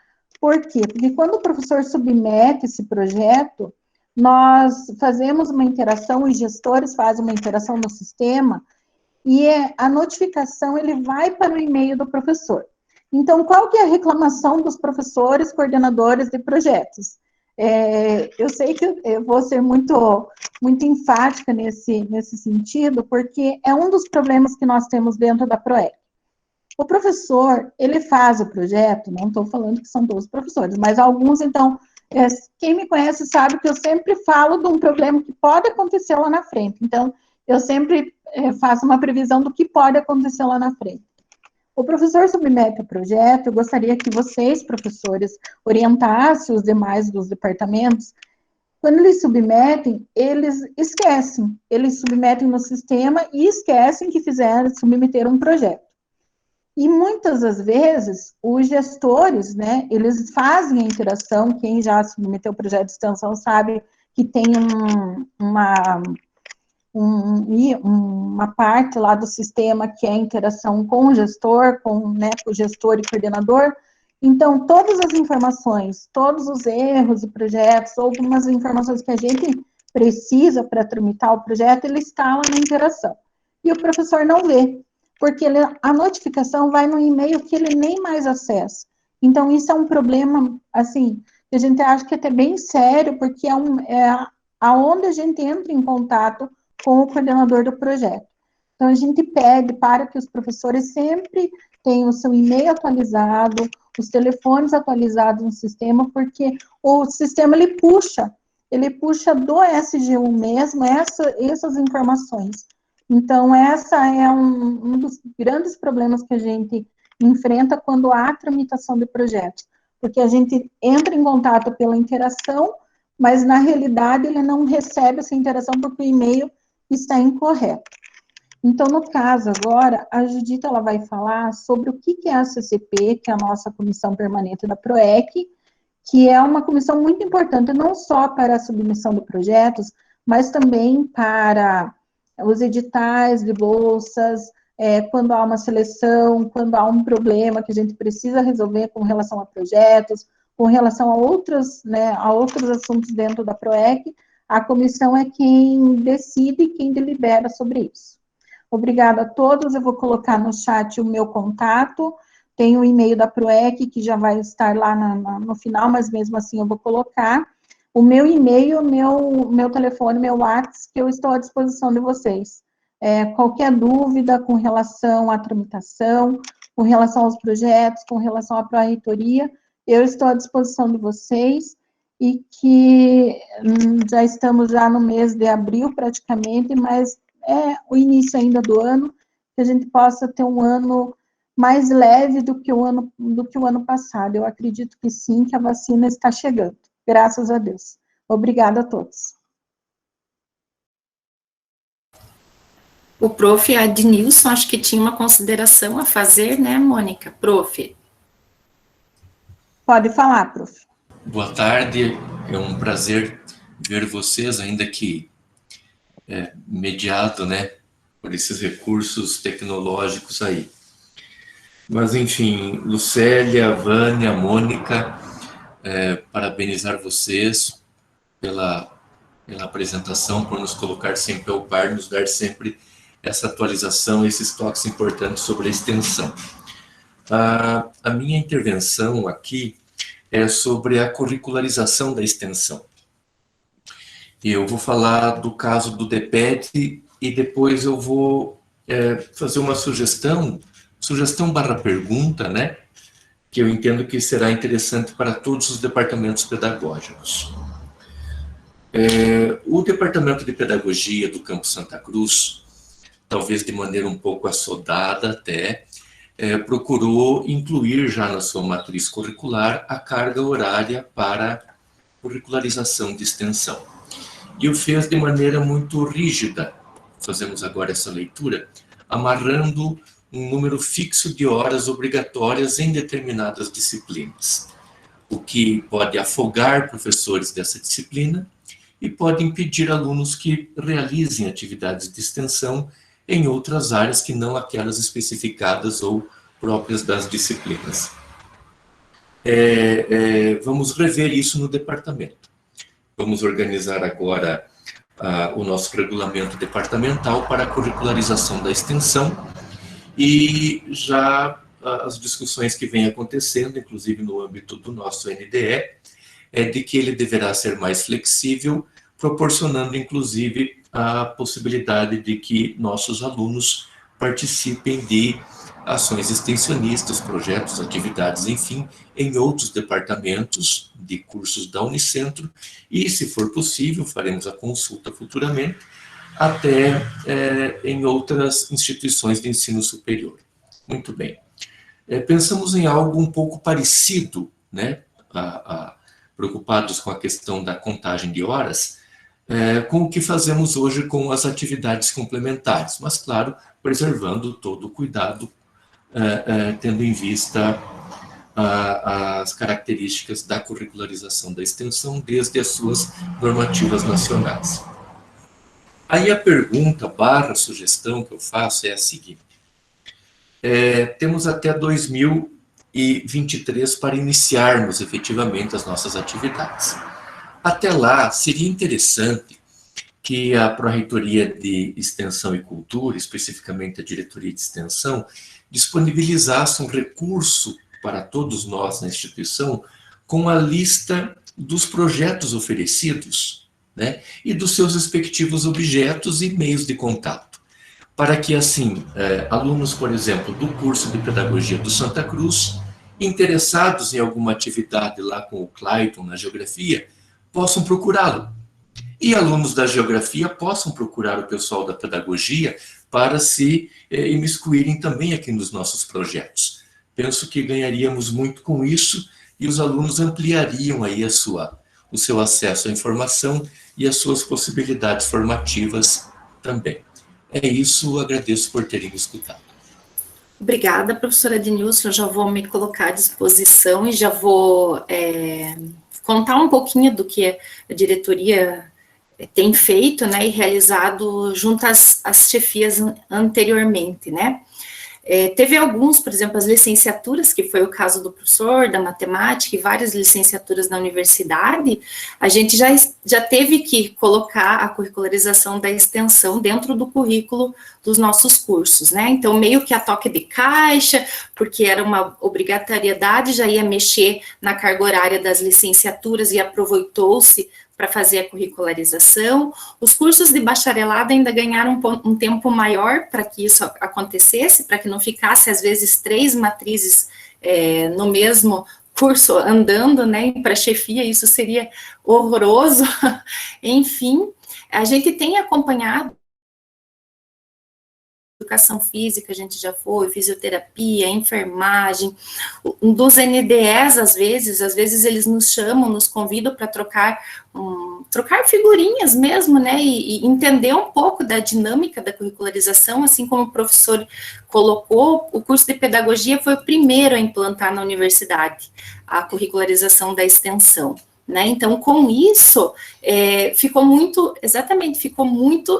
Por quê? Porque quando o professor submete esse projeto, nós fazemos uma interação, os gestores fazem uma interação no sistema, e a notificação ele vai para o e-mail do professor. Então, qual que é a reclamação dos professores coordenadores de projetos? Eu sei que eu vou ser muito enfática nesse sentido, porque é um dos problemas que nós temos dentro da PROEC. O professor, ele faz o projeto, não estou falando que são todos os professores, mas alguns, então, quem me conhece sabe que eu sempre falo de um problema que pode acontecer lá na frente. Então, eu sempre faço uma previsão do que pode acontecer lá na frente. O professor submete o projeto, eu gostaria que vocês, professores, orientassem os demais dos departamentos. Quando eles submetem, eles esquecem. Eles submetem no sistema e esquecem que submeter um projeto. E muitas das vezes, os gestores, né, eles fazem a interação, quem já submeteu o projeto de extensão sabe que tem uma parte lá do sistema que é a interação com o gestor, com o gestor e coordenador. Então, todas as informações, todos os erros de projetos, ou algumas informações que a gente precisa para tramitar o projeto, ele está lá na interação. E o professor não vê, porque a notificação vai no e-mail que ele nem mais acessa. Então, isso é um problema, assim, que a gente acha que é até bem sério, porque é aonde a gente entra em contato com o coordenador do projeto. Então, a gente pede para que os professores sempre tenham o seu e-mail atualizado, os telefones atualizados no sistema, porque o sistema, ele puxa do SG1 mesmo essas informações. Então, essa é um dos grandes problemas que a gente enfrenta quando há tramitação de projetos, porque a gente entra em contato pela interação, mas, na realidade, ele não recebe essa interação porque o e-mail está incorreto. Então, no caso agora, a Judita ela vai falar sobre o que é a CCP, que é a nossa Comissão Permanente da PROEC, que é uma comissão muito importante, não só para a submissão de projetos, mas também para os editais de bolsas, quando há uma seleção, quando há um problema que a gente precisa resolver com relação a projetos, com relação a outros assuntos dentro da PROEC, a comissão é quem decide e quem delibera sobre isso. Obrigada a todos, eu vou colocar no chat o meu contato, tem o e-mail da PROEC, que já vai estar lá no final, mas mesmo assim eu vou colocar o meu e-mail, meu telefone, meu WhatsApp, que eu estou à disposição de vocês. Qualquer dúvida com relação à tramitação, com relação aos projetos, com relação à pró-reitoria, eu estou à disposição de vocês, e que já estamos no mês de abril, praticamente, mas é o início ainda do ano, que a gente possa ter um ano mais leve do que o ano passado. Eu acredito que sim, que a vacina está chegando, graças a Deus. Obrigada a todos. O prof. Adnilson, acho que tinha uma consideração a fazer, né, Mônica? Prof. Pode falar, prof. Boa tarde, é um prazer ver vocês, ainda que mediado, né, por esses recursos tecnológicos aí. Mas, enfim, Lucélia, Vânia, Mônica, parabenizar vocês pela apresentação, por nos colocar sempre ao par, nos dar sempre essa atualização, esses toques importantes sobre a extensão. A minha intervenção aqui é sobre a curricularização da extensão. Eu vou falar do caso do DPET e depois eu vou fazer uma sugestão barra pergunta, né, que eu entendo que será interessante para todos os departamentos pedagógicos. O Departamento de Pedagogia do Campus Santa Cruz, talvez de maneira um pouco assodada até, procurou incluir já na sua matriz curricular a carga horária para curricularização de extensão. E o fez de maneira muito rígida. Fazemos agora essa leitura, amarrando um número fixo de horas obrigatórias em determinadas disciplinas, o que pode afogar professores dessa disciplina e pode impedir alunos que realizem atividades de extensão em outras áreas que não aquelas especificadas ou próprias das disciplinas. Vamos rever isso no departamento. Vamos organizar agora o nosso regulamento departamental para a curricularização da extensão e já as discussões que vêm acontecendo, inclusive no âmbito do nosso NDE, é de que ele deverá ser mais flexível, proporcionando, inclusive, a possibilidade de que nossos alunos participem de ações extensionistas, projetos, atividades, enfim, em outros departamentos de cursos da Unicentro, e, se for possível, faremos a consulta futuramente, até em outras instituições de ensino superior. Muito bem. Pensamos em algo um pouco parecido, né, preocupados com a questão da contagem de horas, com o que fazemos hoje com as atividades complementares, mas, claro, preservando todo o cuidado, tendo em vista as características da curricularização da extensão, desde as suas normativas nacionais. Aí a pergunta / sugestão que eu faço é a seguinte: temos até 2023 para iniciarmos efetivamente as nossas atividades. Até lá, seria interessante que a Pró-Reitoria de Extensão e Cultura, especificamente a Diretoria de Extensão, disponibilizasse um recurso para todos nós na instituição com a lista dos projetos oferecidos, né, e dos seus respectivos objetos e meios de contato, para que, assim, alunos, por exemplo, do curso de Pedagogia do Santa Cruz, interessados em alguma atividade lá com o Clayton na Geografia, possam procurá-lo. E alunos da Geografia possam procurar o pessoal da Pedagogia para se imiscuírem também aqui nos nossos projetos. Penso que ganharíamos muito com isso e os alunos ampliariam aí o seu acesso à informação e as suas possibilidades formativas também. É isso, agradeço por terem me escutado. Obrigada, professora Denilson, eu já vou me colocar à disposição e já vou contar um pouquinho do que a diretoria tem feito, né, e realizado junto às chefias anteriormente, né. Teve alguns, por exemplo, as licenciaturas, que foi o caso do professor, da matemática, e várias licenciaturas na universidade, a gente já teve que colocar a curricularização da extensão dentro do currículo dos nossos cursos, né, então meio que a toque de caixa, porque era uma obrigatoriedade, já ia mexer na carga horária das licenciaturas e aproveitou-se para fazer a curricularização. Os cursos de bacharelado ainda ganharam um tempo maior para que isso acontecesse, para que não ficasse, às vezes, 3 matrizes no mesmo curso andando, né, para chefia, isso seria horroroso. Enfim, a gente tem acompanhado educação física, a gente já foi, fisioterapia, enfermagem, dos NDEs, às vezes eles nos chamam, nos convidam para trocar figurinhas mesmo, né, e entender um pouco da dinâmica da curricularização, assim como o professor colocou, o curso de pedagogia foi o primeiro a implantar na universidade a curricularização da extensão. Né? Então, com isso, ficou muito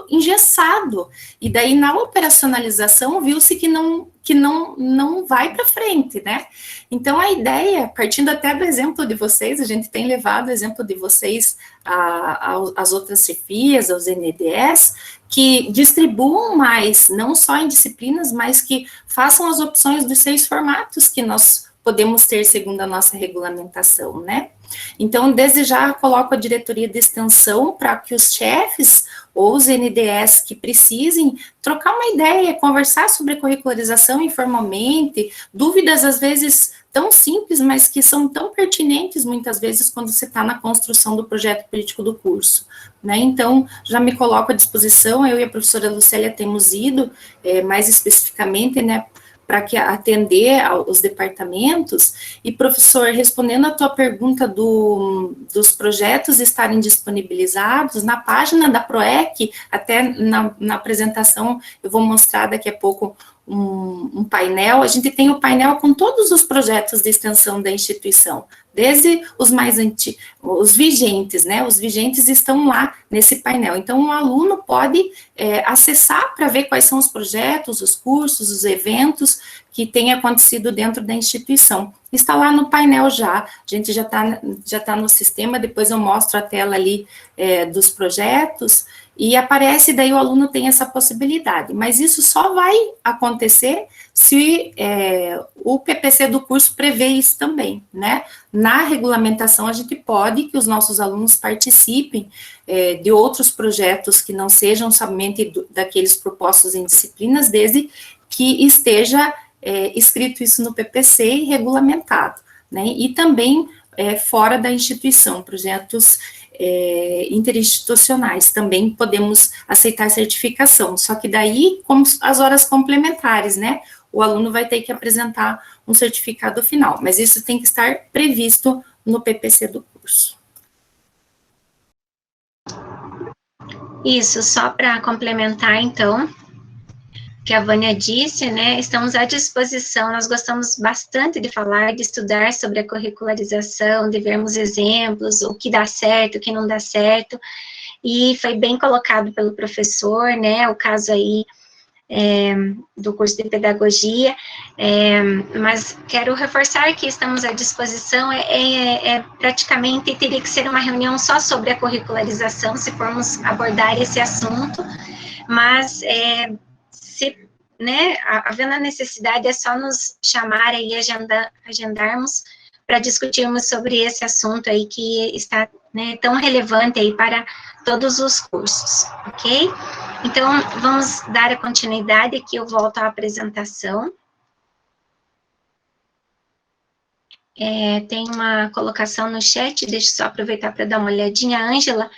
engessado, e daí na operacionalização viu-se que não vai para frente, né? Então, a ideia, partindo até do exemplo de vocês, a gente tem levado o exemplo de vocês às outras chefias, aos NDEs, que distribuam mais, não só em disciplinas, mas que façam as opções dos 6 formatos que nós podemos ter segundo a nossa regulamentação, né? Então, desde já, coloco a diretoria de extensão para que os chefes ou os NDEs que precisem trocar uma ideia, conversar sobre curricularização informalmente, dúvidas às vezes tão simples, mas que são tão pertinentes muitas vezes quando você está na construção do projeto político do curso, né? Então, já me coloco à disposição, eu e a professora Lucélia temos ido, mais especificamente, né, para que atender aos departamentos. E, professor, respondendo a tua pergunta dos projetos estarem disponibilizados, na página da PROEC, até na apresentação, eu vou mostrar daqui a pouco um painel, a gente tem o painel com todos os projetos de extensão da instituição, desde os mais antigos, os vigentes, né, os vigentes estão lá nesse painel, então o aluno pode acessar para ver quais são os projetos, os cursos, os eventos que têm acontecido dentro da instituição. Está lá no painel já, a gente já tá no sistema, depois eu mostro a tela ali dos projetos, e aparece, daí o aluno tem essa possibilidade, mas isso só vai acontecer se o PPC do curso prevê isso também, né? Na regulamentação, a gente pode que os nossos alunos participem de outros projetos que não sejam somente daqueles propostos em disciplinas, desde que esteja escrito isso no PPC e regulamentado, né? E também fora da instituição, projetos interinstitucionais, também podemos aceitar certificação, só que daí, como as horas complementares, né, o aluno vai ter que apresentar um certificado final, mas isso tem que estar previsto no PPC do curso. Isso, só para complementar, então, que a Vânia disse, né, estamos à disposição, nós gostamos bastante de falar, de estudar sobre a curricularização, de vermos exemplos, o que dá certo, o que não dá certo, e foi bem colocado pelo professor, né, o caso aí do curso de pedagogia, mas quero reforçar que estamos à disposição, praticamente teria que ser uma reunião só sobre a curricularização, se formos abordar esse assunto, mas se, né, havendo a necessidade, é só nos chamar aí, agendarmos para discutirmos sobre esse assunto aí que está, né, tão relevante aí para todos os cursos, ok? Então, vamos dar a continuidade aqui, eu volto à apresentação. Tem uma colocação no chat, deixa eu só aproveitar para dar uma olhadinha. Ângela,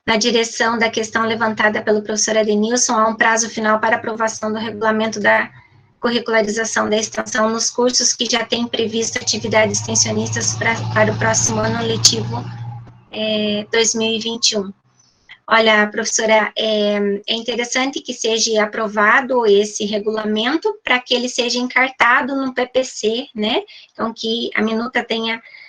na direção da questão levantada pelo professor Adenilson, há um prazo final para aprovação do regulamento da curricularização da extensão nos cursos que já têm previsto atividades extensionistas para o próximo ano letivo 2021. Olha, professora, é interessante que seja aprovado esse regulamento para que ele seja encartado no PPC, né? Então, que a minuta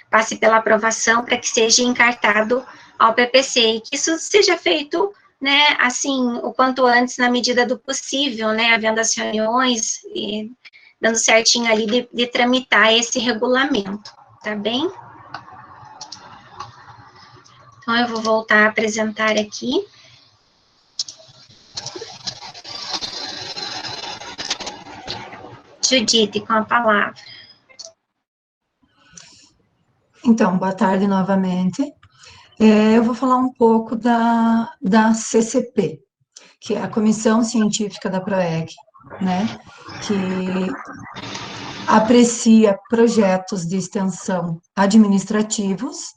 passe pela aprovação para que seja encartado ao PPC, e que isso seja feito, né, assim, o quanto antes, na medida do possível, né, havendo as reuniões e dando certinho ali de tramitar esse regulamento, tá bem? Então, eu vou voltar a apresentar aqui. Judite, com a palavra. Então, boa tarde novamente. Eu vou falar um pouco da CCP, que é a Comissão Científica da PROEC, né, que aprecia projetos de extensão administrativos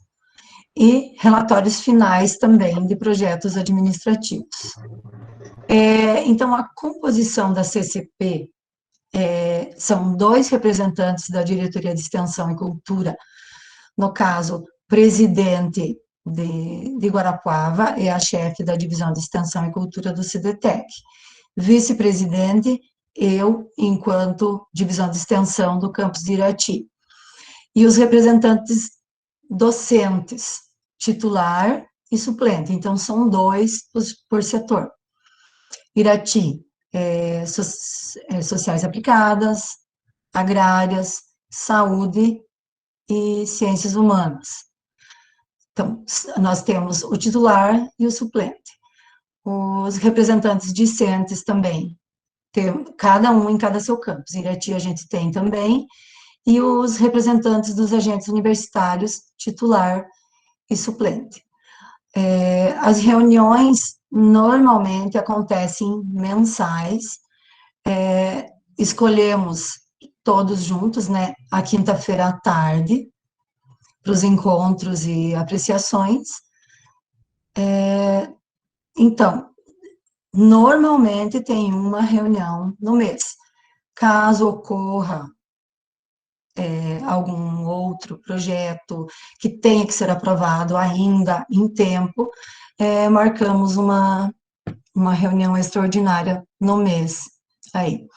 e relatórios finais também de projetos administrativos. Então, a composição da CCP são 2 representantes da Diretoria de Extensão e Cultura, no caso, presidente de Guarapuava é a chefe da Divisão de Extensão e Cultura do CIDETEC, vice-presidente, eu, enquanto Divisão de Extensão do campus de Irati, e os representantes docentes, titular e suplente, então são 2 por setor. Irati, sociais aplicadas, agrárias, saúde e ciências humanas. Então, nós temos o titular e o suplente. Os representantes discentes também, cada um em cada seu campus. Irati a gente tem também, e os representantes dos agentes universitários, titular e suplente. As reuniões normalmente acontecem mensais, escolhemos todos juntos, né, a quinta-feira à tarde, para os encontros e apreciações. Então, normalmente tem uma reunião no mês. Caso ocorra algum outro projeto que tenha que ser aprovado ainda em tempo, marcamos uma reunião extraordinária no mês aí.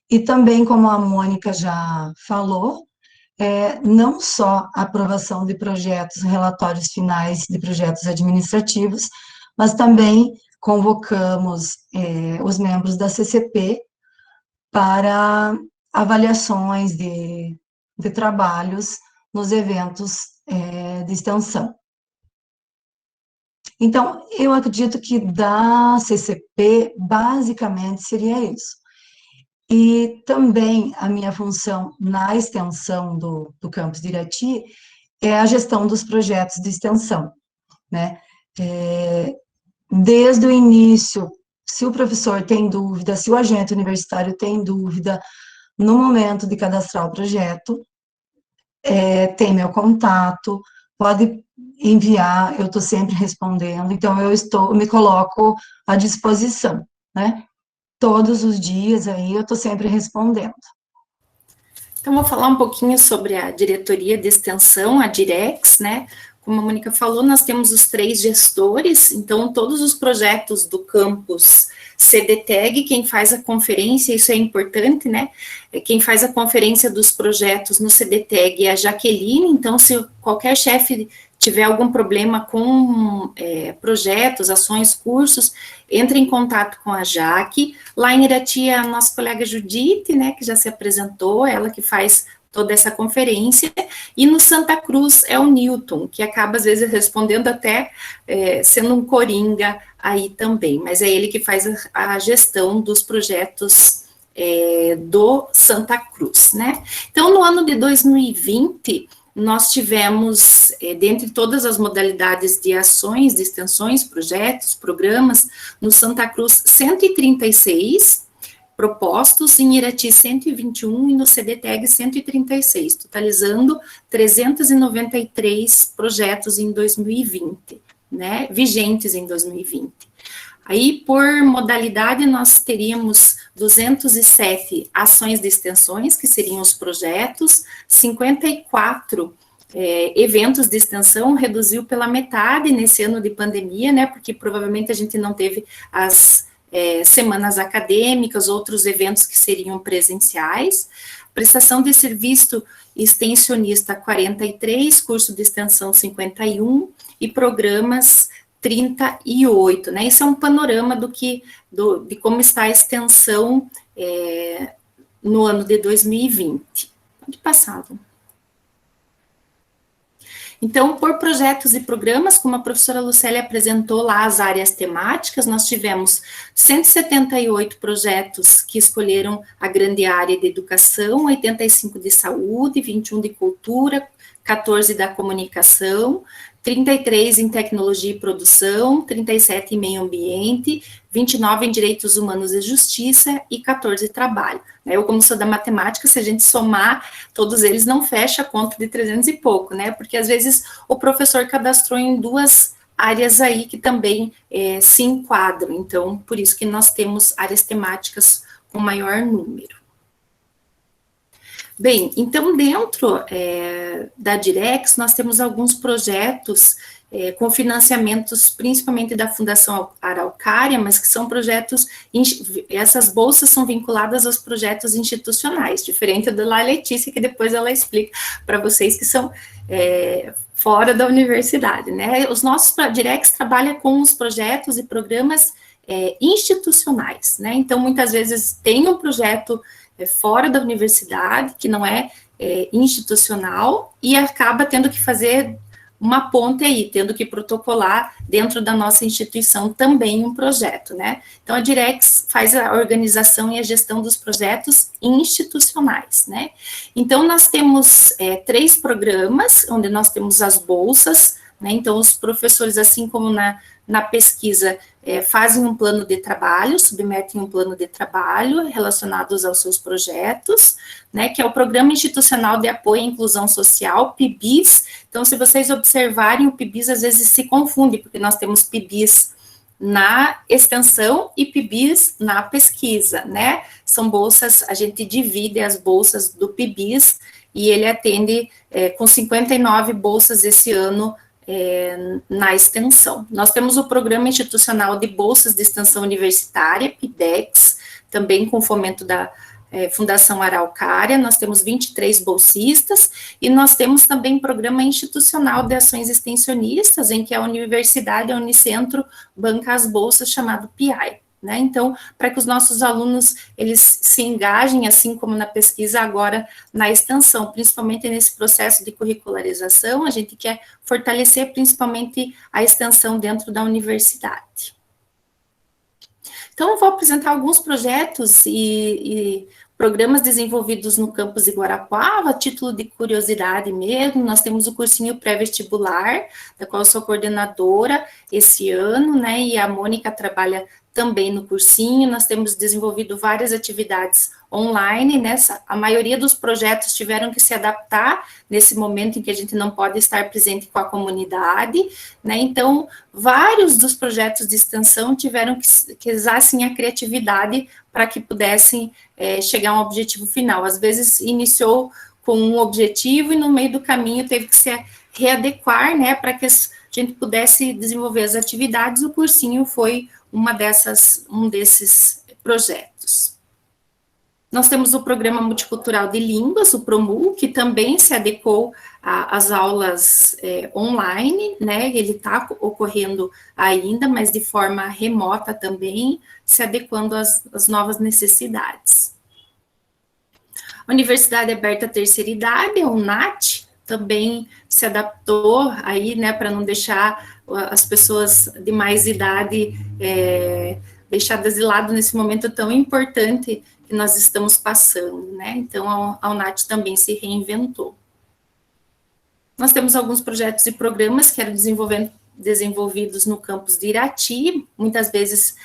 E também, como a Mônica já falou, não só a aprovação de projetos, relatórios finais de projetos administrativos, mas também convocamos os membros da CCP para avaliações de trabalhos nos eventos de extensão. Então, eu acredito que da CCP, basicamente, seria isso. E também a minha função na extensão do campus de Irati é a gestão dos projetos de extensão, né? Desde o início, se o professor tem dúvida, se o agente universitário tem dúvida, no momento de cadastrar o projeto, tem meu contato, pode enviar, eu estou sempre respondendo, então me coloco à disposição, né? Todos os dias aí eu estou sempre respondendo. Então, vou falar um pouquinho sobre a diretoria de extensão, a Direx, né? Como a Mônica falou, nós temos os 3 gestores, então todos os projetos do campus CDTEG, quem faz a conferência, isso é importante, né? Quem faz a conferência dos projetos no CDTEG é a Jaqueline, então se qualquer chefe tiver algum problema com projetos, ações, cursos, entre em contato com a Jaque. Lá em Irati, a nossa colega Judite, né, que já se apresentou, ela que faz toda essa conferência, e no Santa Cruz é o Newton, que acaba, às vezes, respondendo até sendo um coringa aí também, mas é ele que faz a gestão dos projetos do Santa Cruz, né? Então, no ano de 2020, nós tivemos, dentre todas as modalidades de ações, de extensões, projetos, programas, no Santa Cruz, 136 propostos, em Irati 121 e no CDTEG 136, totalizando 393 projetos em 2020, né, vigentes em 2020. Aí, por modalidade, nós teríamos 207 ações de extensões, que seriam os projetos, 54 eventos de extensão, reduziu pela metade nesse ano de pandemia, né, porque provavelmente a gente não teve as semanas acadêmicas, outros eventos que seriam presenciais, prestação de serviço extensionista 43, curso de extensão 51 e programas 38, né? Isso é um panorama de como está a extensão no ano de 2020. Pode passar, Lu. Então, por projetos e programas, como a professora Lucélia apresentou lá as áreas temáticas, nós tivemos 178 projetos que escolheram a grande área de educação, 85 de saúde, 21 de cultura, 14 da comunicação, 33 em tecnologia e produção, 37 em meio ambiente, 29 em direitos humanos e justiça e 14 trabalho. Eu, como sou da matemática, se a gente somar todos eles, não fecha a conta de 300 e pouco, né? Porque às vezes o professor cadastrou em 2 áreas aí que também se enquadram. Então, por isso que nós temos áreas temáticas com maior número. Bem, então dentro da Direx, nós temos alguns projetos com financiamentos, principalmente da Fundação Araucária, mas que são projetos, essas bolsas são vinculadas aos projetos institucionais, diferente da Letícia, que depois ela explica para vocês que são fora da universidade, né? Os nossos Direx trabalha com os projetos e programas institucionais, né? Então, muitas vezes tem um projeto fora da universidade, que não é institucional, e acaba tendo que fazer uma ponte aí, tendo que protocolar dentro da nossa instituição também um projeto, né? Então, a Direx faz a organização e a gestão dos projetos institucionais, né? Então, nós temos 3 programas, onde nós temos as bolsas, né? Então, os professores, assim como na pesquisa, fazem um plano de trabalho, submetem um plano de trabalho relacionados aos seus projetos, né, que é o Programa Institucional de Apoio à Inclusão Social, PIBIS. Então, se vocês observarem, o PIBIS às vezes se confunde, porque nós temos PIBIS na extensão e PIBIS na pesquisa, né? São bolsas, a gente divide as bolsas do PIBIS, e ele atende com 59 bolsas esse ano, na extensão. Nós temos o Programa Institucional de Bolsas de Extensão Universitária, PIBEX, também com fomento da Fundação Araucária, nós temos 23 bolsistas, e nós temos também Programa Institucional de Ações Extensionistas, em que a Universidade, a Unicentro, banca as bolsas, chamado PIAI, né? Então, para que os nossos alunos, eles se engajem, assim como na pesquisa, agora na extensão, principalmente nesse processo de curricularização, a gente quer fortalecer principalmente a extensão dentro da universidade. Então, eu vou apresentar alguns projetos e programas desenvolvidos no campus de Guarapuava, a título de curiosidade mesmo. Nós temos o cursinho pré-vestibular, da qual eu sou coordenadora esse ano, né, e a Mônica trabalha também no cursinho. Nós temos desenvolvido várias atividades online, a maioria dos projetos tiveram que se adaptar nesse momento em que a gente não pode estar presente com a comunidade, né, então, vários dos projetos de extensão tiveram que usar, assim, a criatividade para que pudessem chegar a um objetivo final. Às vezes, iniciou com um objetivo e no meio do caminho teve que se readequar, né, para que a gente pudesse desenvolver as atividades. O cursinho foi um desses projetos. Nós temos o Programa Multicultural de Línguas, o PROMUL, que também se adequou às aulas online, né, ele está ocorrendo ainda, mas de forma remota também, se adequando às novas necessidades. A Universidade Aberta Terceira Idade, a UNAT, também se adaptou aí, né, para não deixar as pessoas de mais idade deixadas de lado nesse momento tão importante que nós estamos passando, né? Então, a UNAT também se reinventou. Nós temos alguns projetos e programas que eram desenvolvidos no campus de Irati, muitas vezes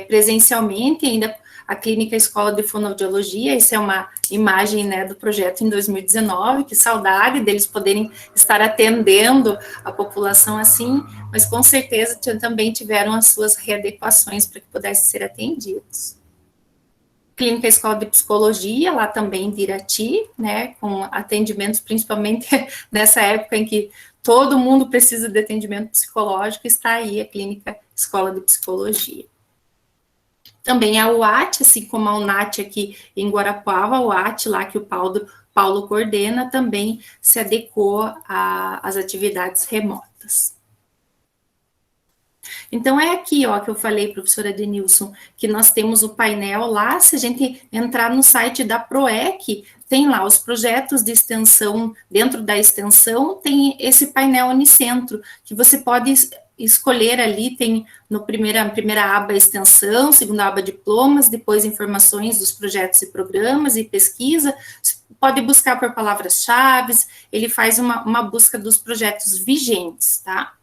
presencialmente, ainda a Clínica Escola de Fonoaudiologia. Essa é uma imagem, né, do projeto em 2019, que saudade deles poderem estar atendendo a população assim, mas com certeza também tiveram as suas readequações para que pudessem ser atendidos. Clínica Escola de Psicologia, lá também de Irati, né, com atendimentos principalmente nessa época em que todo mundo precisa de atendimento psicológico, está aí a Clínica Escola de Psicologia. Também a UAT, assim como a UNAT aqui em Guarapuava, a UAT lá que o Paulo coordena, também se adequou às atividades remotas. Então, é aqui, ó, que eu falei, professora Denilson, que nós temos o painel lá. Se a gente entrar no site da PROEC, tem lá os projetos de extensão, dentro da extensão, tem esse painel Unicentro, que você pode escolher ali, tem no primeira aba extensão, segunda aba diplomas, depois informações dos projetos e programas e pesquisa, pode buscar por palavras-chave, ele faz uma busca dos projetos vigentes, tá?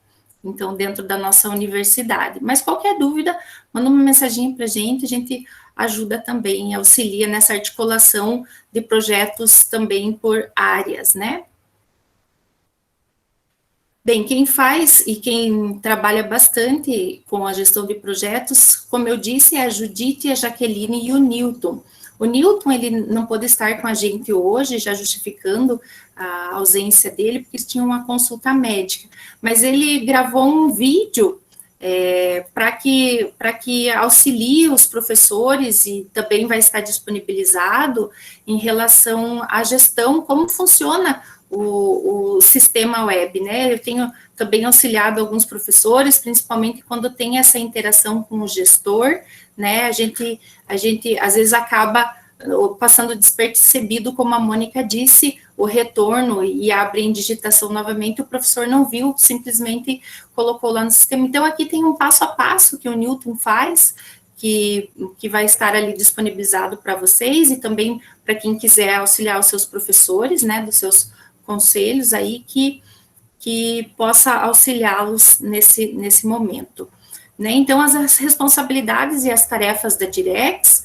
Então, dentro da nossa universidade. Mas qualquer dúvida, manda uma mensagem para a gente ajuda também, auxilia nessa articulação de projetos também por áreas, né? Bem, quem faz e quem trabalha bastante com a gestão de projetos, como eu disse, é a Judite, a Jaqueline e o Newton. O Newton, ele não pôde estar com a gente hoje, já justificando a ausência dele, porque ele tinha uma consulta médica, mas ele gravou um vídeo para que auxilie os professores e também vai estar disponibilizado em relação à gestão, como funciona o sistema web, né? Eu tenho também auxiliado alguns professores, principalmente quando tem essa interação com o gestor, né? A gente às vezes acaba passando despercebido, como a Mônica disse, o retorno e abre em digitação novamente, o professor não viu, simplesmente colocou lá no sistema. Então, aqui tem um passo a passo que o Newton faz, que vai estar ali disponibilizado para vocês e também para quem quiser auxiliar os seus professores, né, dos seus conselhos aí, que possa auxiliá-los nesse momento. Né? Então, as responsabilidades e as tarefas da Direx,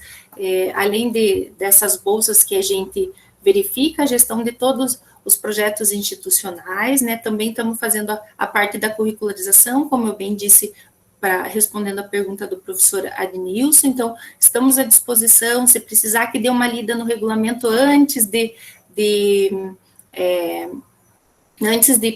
além dessas bolsas que a gente verifica, a gestão de todos os projetos institucionais, né? Também estamos fazendo a parte da curricularização, como eu bem disse, respondendo a pergunta do professor Adnilson. Então, estamos à disposição, se precisar que dê uma lida no regulamento antes de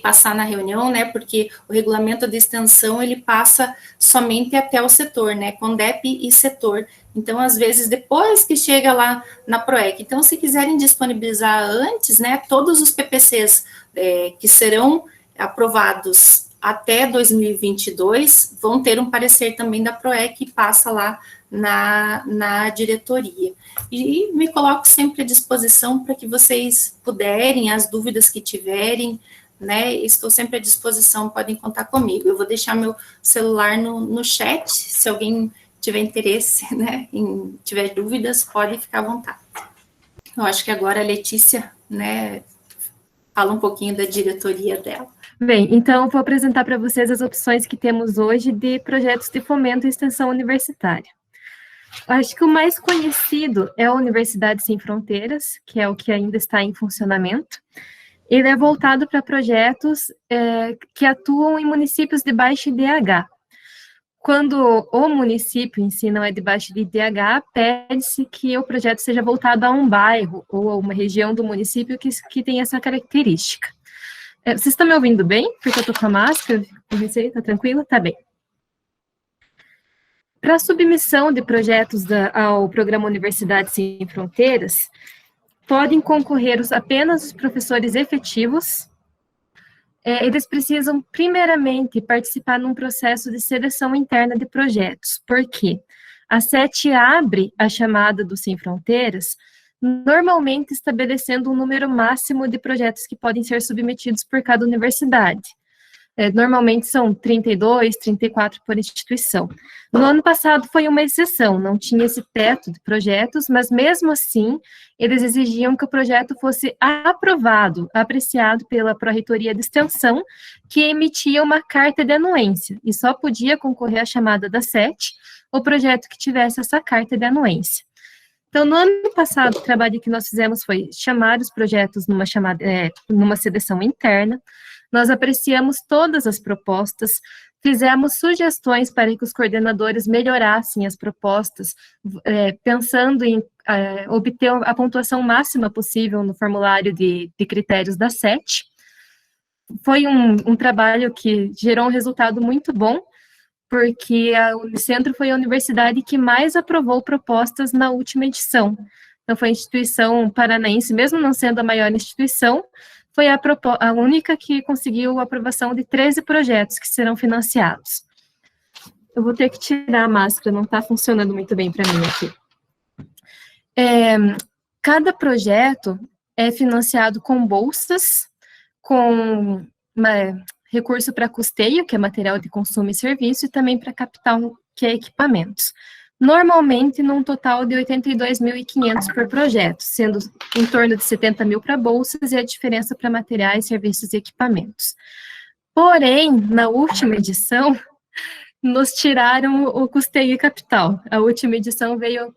passar na reunião, né, porque o regulamento de extensão, ele passa somente até o setor, né, CONDEP e setor. Então, às vezes, depois que chega lá na PROEC. Então, se quiserem disponibilizar antes, né, todos os PPCs que serão aprovados até 2022, vão ter um parecer também da PROEC que passa lá na diretoria. E me coloco sempre à disposição para que vocês puderem, as dúvidas que tiverem, né, estou sempre à disposição, podem contar comigo. Eu vou deixar meu celular no chat, se alguém tiver interesse, né, tiver dúvidas, pode ficar à vontade. Eu acho que agora a Letícia, né, fala um pouquinho da diretoria dela. Bem, então vou apresentar para vocês as opções que temos hoje de projetos de fomento e extensão universitária. Acho que o mais conhecido é a Universidade Sem Fronteiras, que é o que ainda está em funcionamento. Ele é voltado para projetos que atuam em municípios de baixo IDH. Quando o município em si não é de baixo IDH, pede-se que o projeto seja voltado a um bairro ou a uma região do município que tem essa característica. Vocês estão me ouvindo bem? Porque eu estou com a máscara, está tranquilo? Tá bem. Para a submissão de projetos ao programa Universidade Sem Fronteiras, podem concorrer apenas os professores efetivos. Eles precisam, primeiramente, participar num processo de seleção interna de projetos. Por quê? A SET abre a chamada do Sem Fronteiras, normalmente estabelecendo um número máximo de projetos que podem ser submetidos por cada universidade. Normalmente são 32, 34 por instituição. No ano passado foi uma exceção, não tinha esse teto de projetos, mas mesmo assim, eles exigiam que o projeto fosse aprovado, apreciado pela Pró-Reitoria de Extensão, que emitia uma carta de anuência, e só podia concorrer à chamada da SET o projeto que tivesse essa carta de anuência. Então, no ano passado, o trabalho que nós fizemos foi chamar os projetos numa seleção interna. Nós apreciamos todas as propostas, fizemos sugestões para que os coordenadores melhorassem as propostas, pensando em obter a pontuação máxima possível no formulário de critérios da SET. Foi um trabalho que gerou um resultado muito bom, porque a Unicentro foi a universidade que mais aprovou propostas na última edição. Então, foi a instituição paranaense, mesmo não sendo a maior instituição, foi a única que conseguiu a aprovação de 13 projetos que serão financiados. Eu vou ter que tirar a máscara, não está funcionando muito bem para mim aqui. Cada projeto é financiado com bolsas, com recurso para custeio, que é material de consumo e serviço, e também para capital, que é equipamentos. Normalmente, num total de 82.500 por projeto, sendo em torno de 70 mil para bolsas e a diferença para materiais, serviços e equipamentos. Porém, na última edição, nos tiraram o custeio e capital. A última edição veio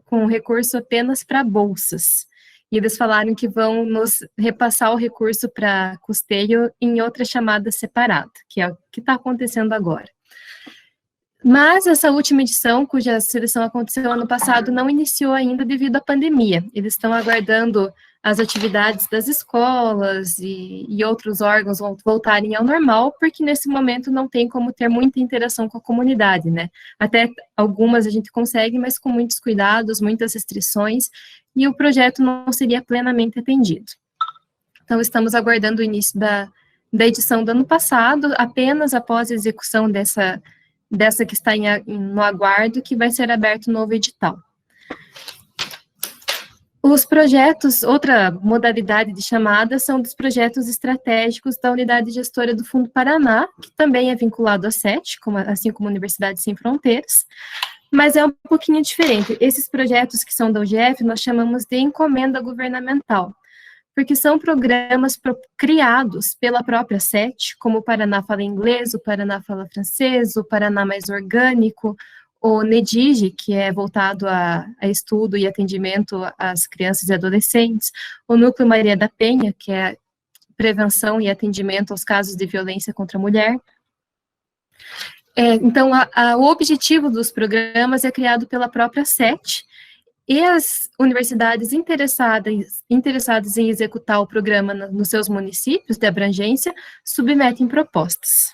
com recurso apenas para bolsas. E eles falaram que vão nos repassar o recurso para custeio em outra chamada separada, que é o que está acontecendo agora. Mas essa última edição, cuja seleção aconteceu ano passado, não iniciou ainda devido à pandemia. Eles estão aguardando as atividades das escolas e outros órgãos voltarem ao normal, porque nesse momento não tem como ter muita interação com a comunidade, né? Até algumas a gente consegue, mas com muitos cuidados, muitas restrições, e o projeto não seria plenamente atendido. Então, estamos aguardando o início da edição do ano passado, apenas após a execução dessa que está no aguardo, que vai ser aberto um novo edital. Os projetos, outra modalidade de chamada, são dos projetos estratégicos da Unidade Gestora do Fundo Paraná, que também é vinculado à SET, assim como a Universidade Sem Fronteiras, mas é um pouquinho diferente. Esses projetos que são da UGF, nós chamamos de encomenda governamental, porque são programas criados pela própria SET, como o Paraná Fala Inglês, o Paraná Fala Francês, o Paraná Mais Orgânico, o NEDIGE, que é voltado a estudo e atendimento às crianças e adolescentes, o Núcleo Maria da Penha, que é prevenção e atendimento aos casos de violência contra a mulher. Então, o objetivo dos programas é criado pela própria SET, e as universidades interessadas em executar o programa nos seus municípios de abrangência submetem propostas.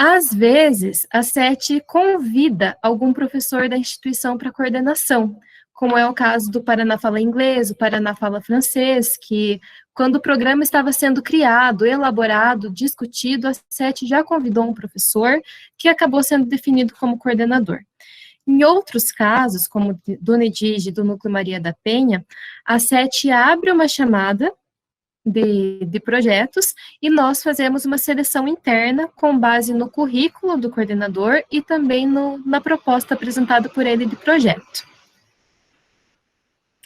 Às vezes, a SET convida algum professor da instituição para coordenação, como é o caso do Paraná Fala Inglês, o Paraná Fala Francês, que quando o programa estava sendo criado, elaborado, discutido, a SET já convidou um professor que acabou sendo definido como coordenador. Em outros casos, como do NEDIG e do Núcleo Maria da Penha, a SET abre uma chamada de projetos e nós fazemos uma seleção interna com base no currículo do coordenador e também na proposta apresentada por ele de projeto.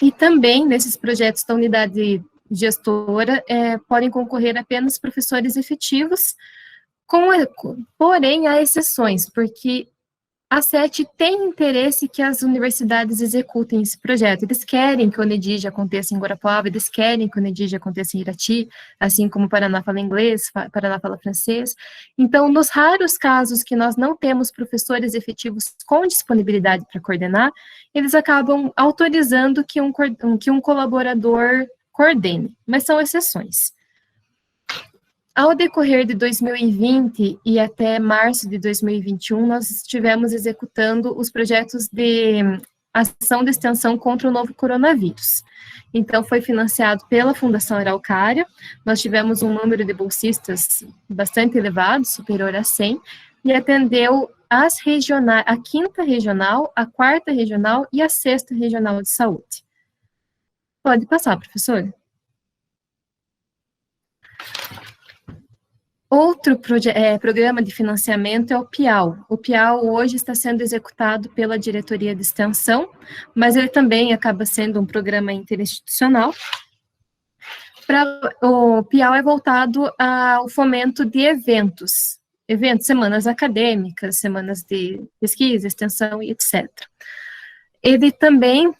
E também, nesses projetos da unidade gestora, podem concorrer apenas professores efetivos, porém há exceções, porque a SET tem interesse que as universidades executem esse projeto. Eles querem que o NEDIG aconteça em Guarapuava, eles querem que o NEDIG aconteça em Irati, assim como o Paraná Fala Inglês, Paraná Fala Francês. Então, nos raros casos que nós não temos professores efetivos com disponibilidade para coordenar, eles acabam autorizando que um colaborador coordene, mas são exceções. Ao decorrer de 2020 e até março de 2021, nós estivemos executando os projetos de ação de extensão contra o novo coronavírus. Então, foi financiado pela Fundação Araucária, nós tivemos um número de bolsistas bastante elevado, superior a 100, e atendeu a 5ª regional, a 4ª regional e a 6ª regional de saúde. Pode passar, professora. Outro programa de financiamento é o PIAL. O PIAL hoje está sendo executado pela Diretoria de Extensão, mas ele também acaba sendo um programa interinstitucional. O PIAL é voltado ao fomento de eventos, semanas acadêmicas, semanas de pesquisa, extensão e etc. Ele também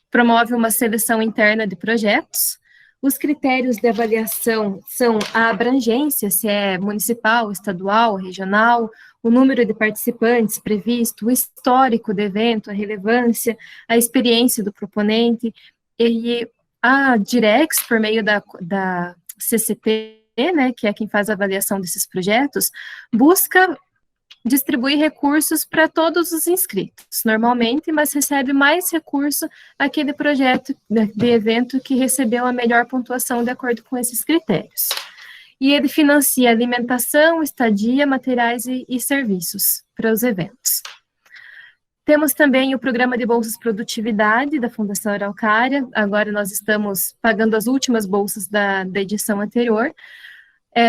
promove uma seleção interna de projetos. Os critérios de avaliação são a abrangência, se é municipal, estadual, regional, o número de participantes previsto, o histórico do evento, a relevância, a experiência do proponente, e a Direx, por meio da CCP, né, que é quem faz a avaliação desses projetos, busca distribui recursos para todos os inscritos, normalmente, mas recebe mais recurso aquele projeto de evento que recebeu a melhor pontuação de acordo com esses critérios. E ele financia alimentação, estadia, materiais e serviços para os eventos. Temos também o programa de bolsas produtividade da Fundação Araucária, agora nós estamos pagando as últimas bolsas da edição anterior,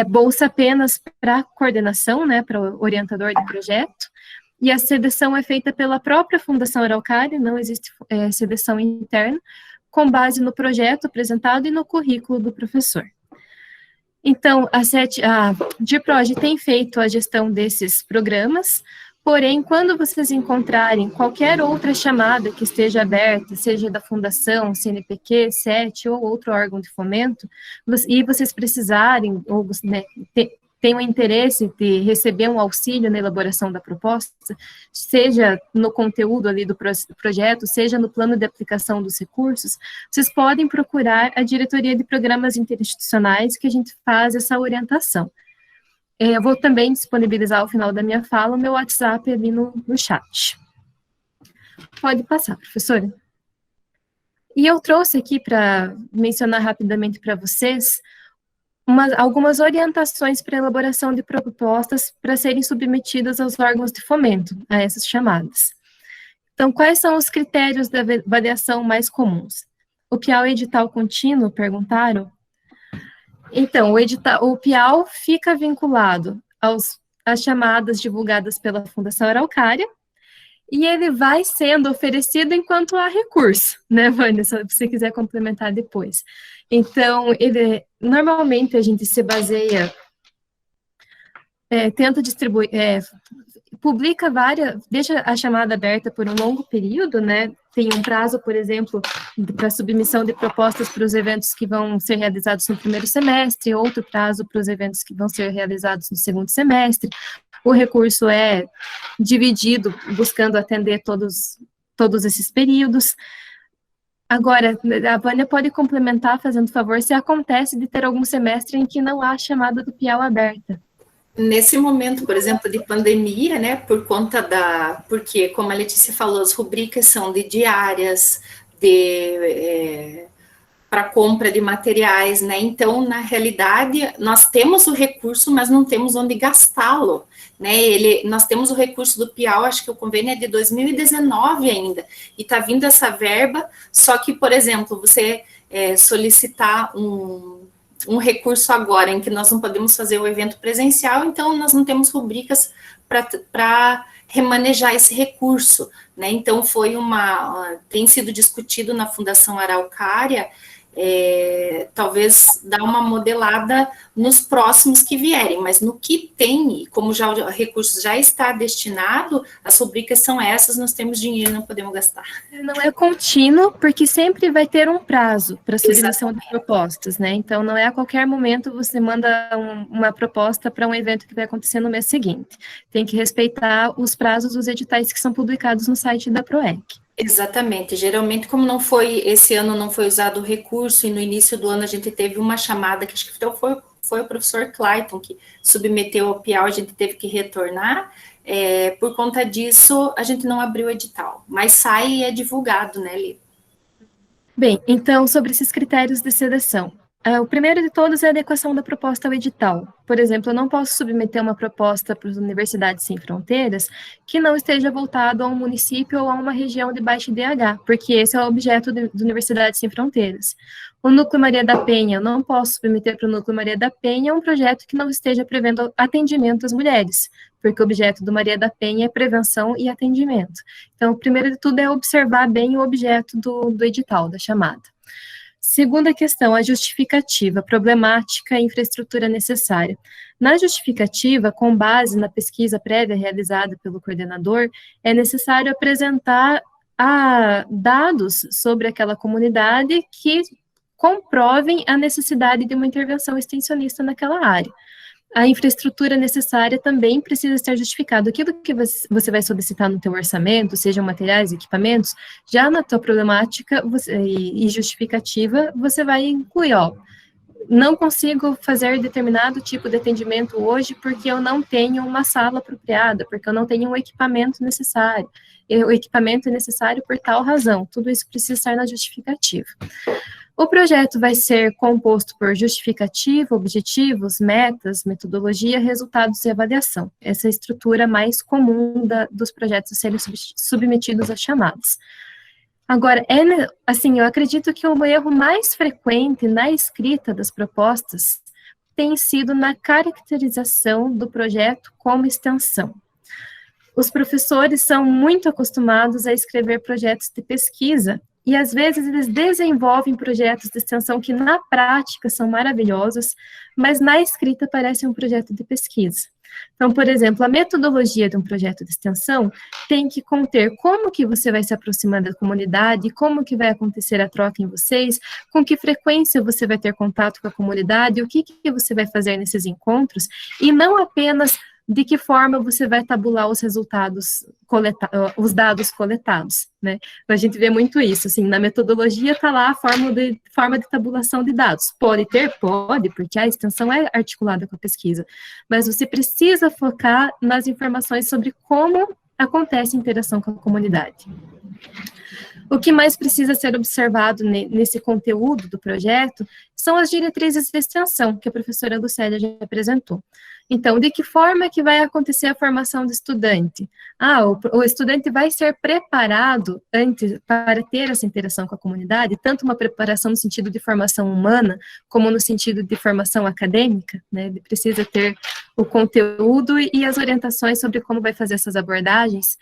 bolsa apenas para coordenação, né, para o orientador de projeto, e a seleção é feita pela própria Fundação Araucária, não existe seleção interna, com base no projeto apresentado e no currículo do professor. Então, a DIRPROGE tem feito a gestão desses programas, porém, quando vocês encontrarem qualquer outra chamada que esteja aberta, seja da Fundação, CNPq, SET ou outro órgão de fomento, e vocês precisarem, ou né, tenham interesse de receber um auxílio na elaboração da proposta, seja no conteúdo ali do projeto, seja no plano de aplicação dos recursos, vocês podem procurar a Diretoria de Programas Interinstitucionais, que a gente faz essa orientação. Eu vou também disponibilizar ao final da minha fala o meu WhatsApp ali no chat. Pode passar, professora. E eu trouxe aqui para mencionar rapidamente para vocês algumas orientações para elaboração de propostas para serem submetidas aos órgãos de fomento, a essas chamadas. Então, quais são os critérios de avaliação mais comuns? O PIAL edital contínuo, perguntaram? Então, o PIAL fica vinculado às chamadas divulgadas pela Fundação Araucária, e ele vai sendo oferecido enquanto há recurso, né, Vânia, se você quiser complementar depois. Então, normalmente a gente se baseia, tenta distribuir, publica deixa a chamada aberta por um longo período, né, tem um prazo, por exemplo, para submissão de propostas para os eventos que vão ser realizados no primeiro semestre, outro prazo para os eventos que vão ser realizados no segundo semestre. O recurso é dividido, buscando atender todos esses períodos. Agora, a Vânia pode complementar, fazendo favor, se acontece de ter algum semestre em que não há chamada do PIAL aberta. Nesse momento, por exemplo, de pandemia, né, porque, como a Letícia falou, as rubricas são de diárias, para compra de materiais, né? Então, na realidade, nós temos o recurso, mas não temos onde gastá-lo, né? Nós temos o recurso do PIAL, acho que o convênio é de 2019 ainda, e está vindo essa verba, só que, por exemplo, você solicitar um recurso agora, em que nós não podemos fazer o evento presencial, então nós não temos rubricas para remanejar esse recurso, né? Então, tem sido discutido na Fundação Araucária, talvez dar uma modelada nos próximos que vierem, mas no que tem, como já o recurso já está destinado, as rubricas são essas, nós temos dinheiro, não podemos gastar. Não é contínuo, porque sempre vai ter um prazo para submissão de propostas, né? Então, não é a qualquer momento você manda uma proposta para um evento que vai acontecer no mês seguinte. Tem que respeitar os prazos dos editais que são publicados no site da PROEC. Exatamente, geralmente como esse ano não foi usado o recurso, e no início do ano a gente teve uma chamada, que acho que foi o professor Clayton que submeteu ao PIAL, a gente teve que retornar, por conta disso a gente não abriu o edital, mas sai e é divulgado, né, Lívia? Bem, então sobre esses critérios de seleção. O primeiro de todos é a adequação da proposta ao edital. Por exemplo, eu não posso submeter uma proposta para as Universidades Sem Fronteiras que não esteja voltado a um município ou a uma região de baixo IDH, porque esse é o objeto da Universidades Sem Fronteiras. O Núcleo Maria da Penha, eu não posso submeter para o Núcleo Maria da Penha um projeto que não esteja prevendo atendimento às mulheres, porque o objeto do Maria da Penha é prevenção e atendimento. Então, o primeiro de tudo é observar bem o objeto do edital, da chamada. Segunda questão, a justificativa, problemática e infraestrutura necessária. Na justificativa, com base na pesquisa prévia realizada pelo coordenador, é necessário apresentar dados sobre aquela comunidade que comprovem a necessidade de uma intervenção extensionista naquela área. A infraestrutura necessária também precisa estar justificada. Aquilo que você vai solicitar no teu orçamento, sejam materiais, equipamentos, já na tua problemática e justificativa, você vai incluir, não consigo fazer determinado tipo de atendimento hoje porque eu não tenho uma sala apropriada, porque eu não tenho um equipamento necessário. O equipamento é necessário por tal razão. Tudo isso precisa estar na justificativa. O projeto vai ser composto por justificativa, objetivos, metas, metodologia, resultados e avaliação. Essa é a estrutura mais comum dos projetos a serem submetidos a chamadas. Agora, eu acredito que o erro mais frequente na escrita das propostas tem sido na caracterização do projeto como extensão. Os professores são muito acostumados a escrever projetos de pesquisa, e às vezes eles desenvolvem projetos de extensão que na prática são maravilhosos, mas na escrita parece um projeto de pesquisa. Então, por exemplo, a metodologia de um projeto de extensão tem que conter como que você vai se aproximar da comunidade, como que vai acontecer a troca em vocês, com que frequência você vai ter contato com a comunidade, o que você vai fazer nesses encontros, e não apenas de que forma você vai tabular os resultados, os dados coletados, né? A gente vê muito isso, assim, na metodologia está lá a forma de tabulação de dados. Pode ter? Pode, porque a extensão é articulada com a pesquisa, mas você precisa focar nas informações sobre como acontece a interação com a comunidade. O que mais precisa ser observado nesse conteúdo do projeto são as diretrizes de extensão, que a professora Lucélia já apresentou. Então, de que forma que vai acontecer a formação do estudante? O estudante vai ser preparado antes para ter essa interação com a comunidade, tanto uma preparação no sentido de formação humana, como no sentido de formação acadêmica, né? Ele precisa ter o conteúdo e as orientações sobre como vai fazer essas abordagens.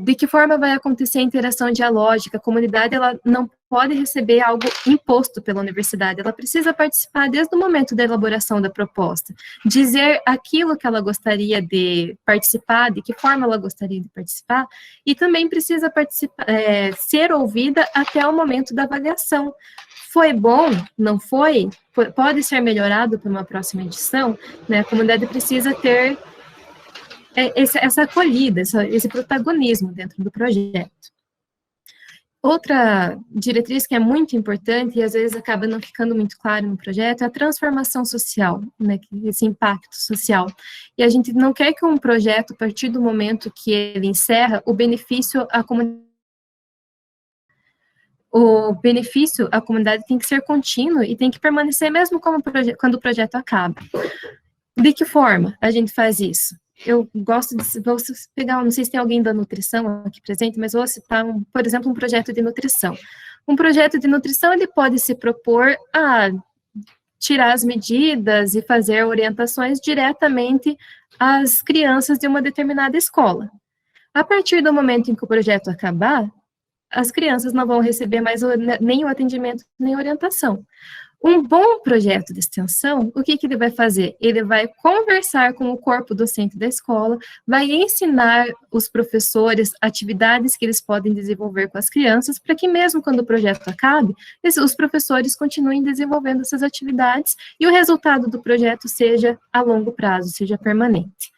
De que forma vai acontecer a interação dialógica? A comunidade ela não pode receber algo imposto pela universidade, ela precisa participar desde o momento da elaboração da proposta, dizer aquilo que ela gostaria de participar, de que forma ela gostaria de participar, e também precisa ser ouvida até o momento da avaliação. Foi bom? Não foi? Pode ser melhorado para uma próxima edição? Né? A comunidade precisa ter essa acolhida, esse protagonismo dentro do projeto. Outra diretriz que é muito importante e às vezes acaba não ficando muito claro no projeto é a transformação social, né, esse impacto social. E a gente não quer que um projeto, a partir do momento que ele encerra, o benefício à comunidade. o benefício à comunidade tem que ser contínuo e tem que permanecer mesmo quando o projeto acaba. De que forma a gente faz isso? Eu gosto de, vou pegar, não sei se tem alguém da nutrição aqui presente, mas vou citar, por exemplo, um projeto de nutrição. Um projeto de nutrição, ele pode se propor a tirar as medidas e fazer orientações diretamente às crianças de uma determinada escola. A partir do momento em que o projeto acabar, as crianças não vão receber mais nem o atendimento, nem a orientação. Um bom projeto de extensão, o que ele vai fazer? Ele vai conversar com o corpo docente da escola, vai ensinar os professores atividades que eles podem desenvolver com as crianças, para que mesmo quando o projeto acabe, os professores continuem desenvolvendo essas atividades e o resultado do projeto seja a longo prazo, seja permanente.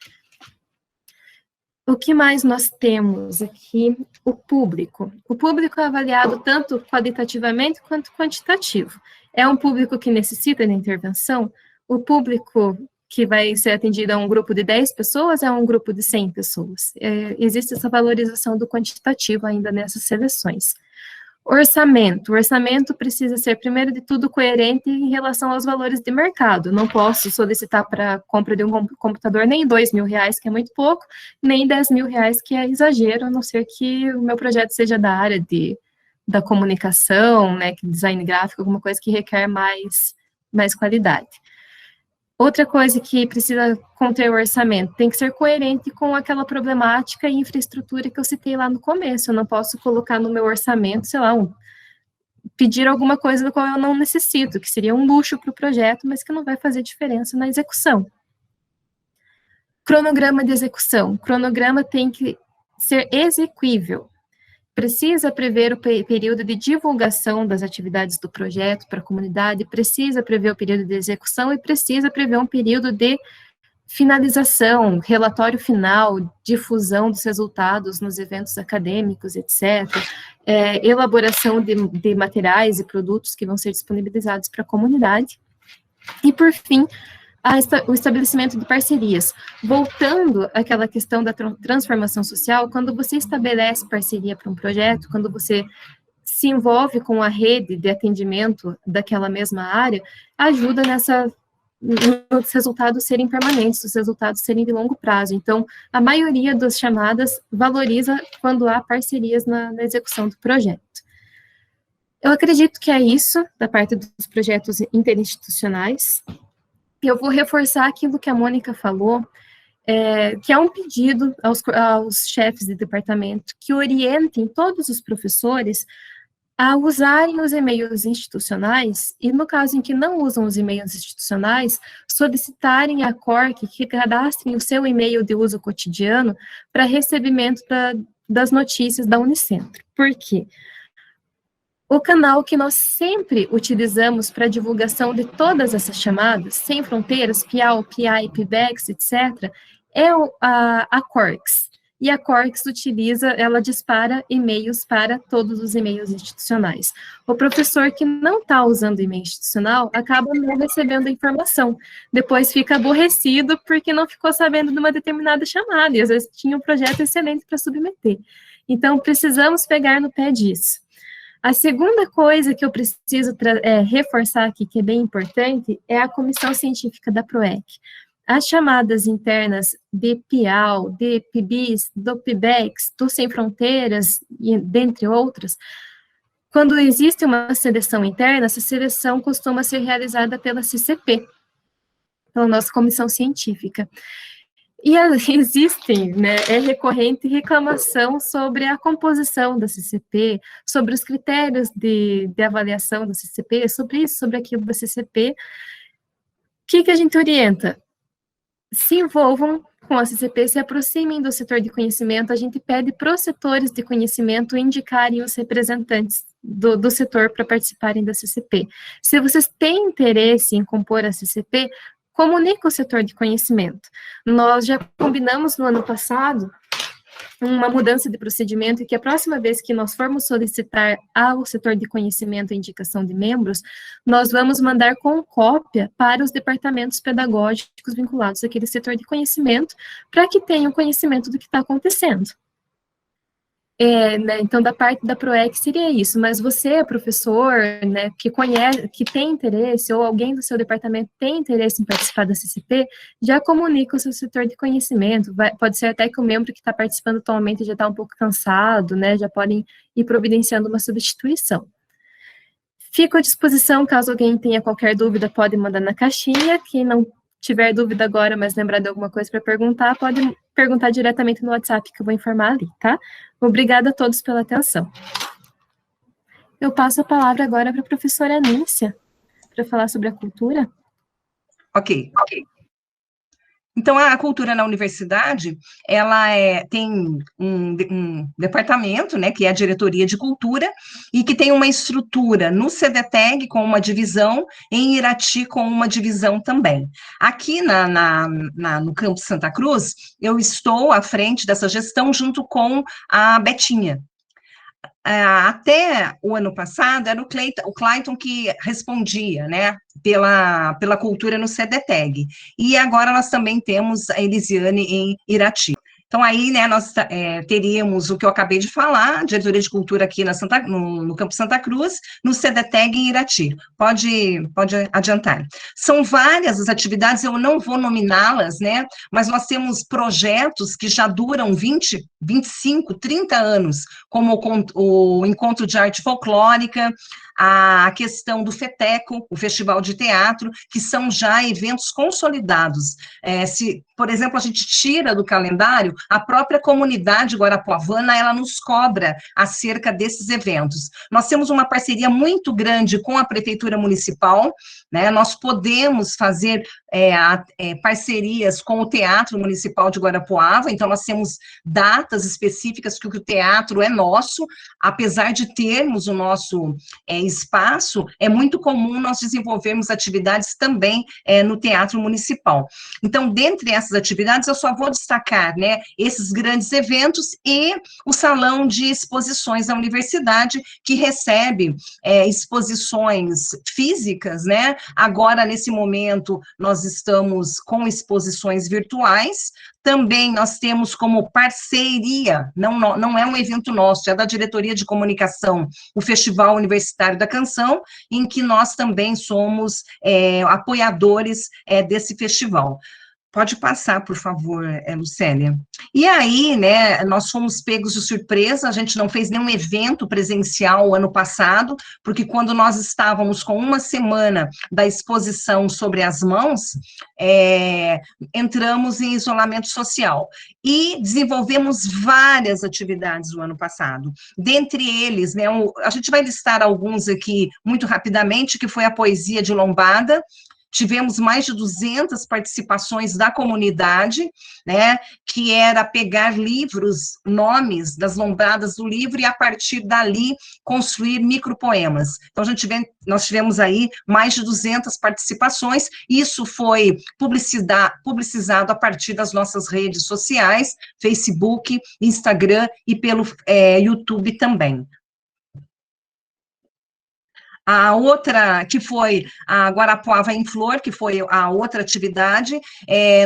O que mais nós temos aqui? O público. O público é avaliado tanto qualitativamente quanto quantitativo. É um público que necessita de intervenção? O público que vai ser atendido é um grupo de 10 pessoas, é um grupo de 100 pessoas. Existe essa valorização do quantitativo ainda nessas seleções. Orçamento. O orçamento precisa ser, primeiro de tudo, coerente em relação aos valores de mercado. Não posso solicitar para a compra de um computador nem R$2.000, que é muito pouco, nem R$10.000, que é exagero, a não ser que o meu projeto seja da área da comunicação, né, design gráfico, alguma coisa que requer mais qualidade. Outra coisa que precisa conter o orçamento, tem que ser coerente com aquela problemática e infraestrutura que eu citei lá no começo. Eu não posso colocar no meu orçamento, sei lá, pedir alguma coisa do qual eu não necessito, que seria um luxo para o projeto, mas que não vai fazer diferença na execução. Cronograma de execução. O cronograma tem que ser exequível. Precisa prever o período de divulgação das atividades do projeto para a comunidade, precisa prever o período de execução e precisa prever um período de finalização, relatório final, difusão dos resultados nos eventos acadêmicos, etc., elaboração de materiais e produtos que vão ser disponibilizados para a comunidade. E, por fim, o estabelecimento de parcerias. Voltando àquela questão da transformação social, quando você estabelece parceria para um projeto, quando você se envolve com a rede de atendimento daquela mesma área, ajuda os resultados serem permanentes, os resultados serem de longo prazo. Então, a maioria das chamadas valoriza quando há parcerias na execução do projeto. Eu acredito que é isso da parte dos projetos interinstitucionais. Eu vou reforçar aquilo que a Mônica falou, que é um pedido aos chefes de departamento que orientem todos os professores a usarem os e-mails institucionais, e no caso em que não usam os e-mails institucionais, solicitarem à CORC que cadastrem o seu e-mail de uso cotidiano para recebimento das notícias da Unicentro. Por quê? O canal que nós sempre utilizamos para divulgação de todas essas chamadas, Sem Fronteiras, PIAL, PI, PIBEX, etc., é a Corks. E a Corks ela dispara e-mails para todos os e-mails institucionais. O professor que não está usando e-mail institucional acaba não recebendo a informação. Depois fica aborrecido porque não ficou sabendo de uma determinada chamada, e às vezes tinha um projeto excelente para submeter. Então, precisamos pegar no pé disso. A segunda coisa que eu preciso reforçar aqui, que é bem importante, é a comissão científica da PROEC. As chamadas internas de PIAL, de PIBIS, do PIBEX, do Sem Fronteiras, e dentre outras, quando existe uma seleção interna, essa seleção costuma ser realizada pela CCP, pela nossa comissão científica. E existem, né, é recorrente reclamação sobre a composição da CCP, sobre os critérios de avaliação da CCP, sobre isso, sobre aquilo da CCP. O que a gente orienta? Se envolvam com a CCP, se aproximem do setor de conhecimento, a gente pede para os setores de conhecimento indicarem os representantes do setor para participarem da CCP. Se vocês têm interesse em compor a CCP, comunique o setor de conhecimento. Nós já combinamos no ano passado uma mudança de procedimento e que a próxima vez que nós formos solicitar ao setor de conhecimento a indicação de membros, nós vamos mandar com cópia para os departamentos pedagógicos vinculados àquele setor de conhecimento, para que tenham conhecimento do que está acontecendo. Né, então, da parte da PROEC seria isso, mas você, professor, né, que conhece, que tem interesse, ou alguém do seu departamento tem interesse em participar da CCP, já comunica o seu setor de conhecimento, pode ser até que o membro que está participando atualmente já está um pouco cansado, né, já podem ir providenciando uma substituição. Fico à disposição, caso alguém tenha qualquer dúvida, pode mandar na caixinha, quem não tiver dúvida agora, mas lembrar de alguma coisa para perguntar, pode perguntar diretamente no WhatsApp, que eu vou informar ali, tá? Obrigada a todos pela atenção. Eu passo a palavra agora para a professora Nícia, para falar sobre a cultura. Ok. Então, a cultura na universidade, ela tem um departamento, né, que é a diretoria de cultura, e que tem uma estrutura no CDTEG com uma divisão, em Irati com uma divisão também. Aqui no campus Santa Cruz, eu estou à frente dessa gestão junto com a Betinha. Até o ano passado, era o Clayton que respondia, né, pela cultura no CDTEG, e agora nós também temos a Elisiane em Irati. Então, aí, né, nós teríamos o que eu acabei de falar, diretoria de cultura aqui no Campo Santa Cruz, no CDTEG em Irati. Pode adiantar. São várias as atividades, eu não vou nominá-las, né, mas nós temos projetos que já duram 20, 25, 30 anos, como o Encontro de Arte Folclórica, a questão do FETECO, o Festival de Teatro, que são já eventos consolidados. Se, por exemplo, a gente tira do calendário, a própria comunidade guarapuavana, ela nos cobra acerca desses eventos. Nós temos uma parceria muito grande com a Prefeitura Municipal, né, nós podemos fazer parcerias com o Teatro Municipal de Guarapuava, então nós temos datas específicas que o teatro é nosso, apesar de termos o nosso espaço, é muito comum nós desenvolvermos atividades também no Teatro Municipal. Então, dentre essas atividades, eu só vou destacar, né, esses grandes eventos e o Salão de Exposições da Universidade, que recebe exposições físicas, né, agora, nesse momento, nós estamos com exposições virtuais. Também nós temos como parceria, não é um evento nosso, é da Diretoria de Comunicação, o Festival Universitário da Canção, em que nós também somos apoiadores desse festival. Pode passar, por favor, Lucélia. E aí, né, nós fomos pegos de surpresa, a gente não fez nenhum evento presencial ano passado, porque quando nós estávamos com uma semana da exposição sobre as mãos, entramos em isolamento social e desenvolvemos várias atividades no ano passado. Dentre eles, né, a gente vai listar alguns aqui muito rapidamente, que foi a poesia de lombada. Tivemos mais de 200 participações da comunidade, né, que era pegar livros, nomes das lombadas do livro e, a partir dali, construir micropoemas. Então, nós tivemos aí mais de 200 participações, isso foi publicizado a partir das nossas redes sociais, Facebook, Instagram e pelo YouTube também. A outra, que foi a Guarapuava em Flor, que foi a outra atividade,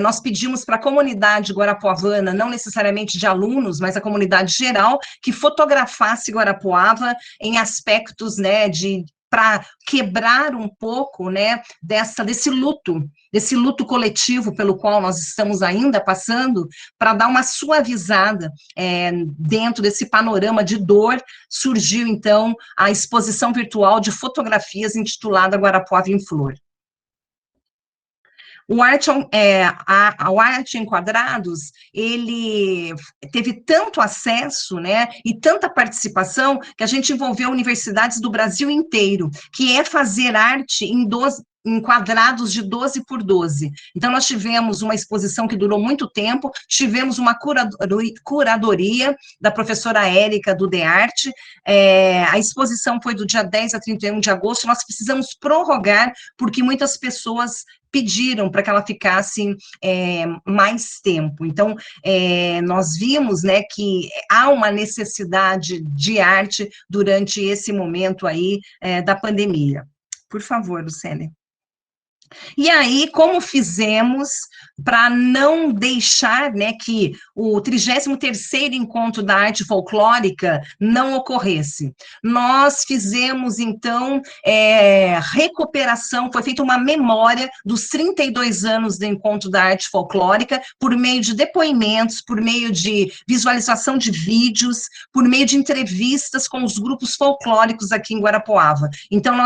nós pedimos para a comunidade guarapuavana, não necessariamente de alunos, mas a comunidade geral, que fotografasse Guarapuava em aspectos, né, para quebrar um pouco, né, desse luto coletivo pelo qual nós estamos ainda passando, para dar uma suavizada dentro desse panorama de dor. Surgiu, então, a exposição virtual de fotografias intitulada Guarapuava em Flor. O Arte em Quadrados, ele teve tanto acesso, né, e tanta participação, que a gente envolveu universidades do Brasil inteiro, que é fazer arte em quadrados de 12 por 12. Então, nós tivemos uma exposição que durou muito tempo, tivemos uma curadoria da professora Érica, do DEARTE, a exposição foi do dia 10 a 31 de agosto, nós precisamos prorrogar, porque muitas pessoas pediram para que ela ficasse mais tempo. Então, nós vimos, né, que há uma necessidade de arte durante esse momento aí da pandemia. Por favor, Lucélia. E aí, como fizemos para não deixar, né, que o 33º Encontro da Arte Folclórica não ocorresse? Nós fizemos, então, recuperação, foi feita uma memória dos 32 anos do Encontro da Arte Folclórica, por meio de depoimentos, por meio de visualização de vídeos, por meio de entrevistas com os grupos folclóricos aqui em Guarapuava. Então,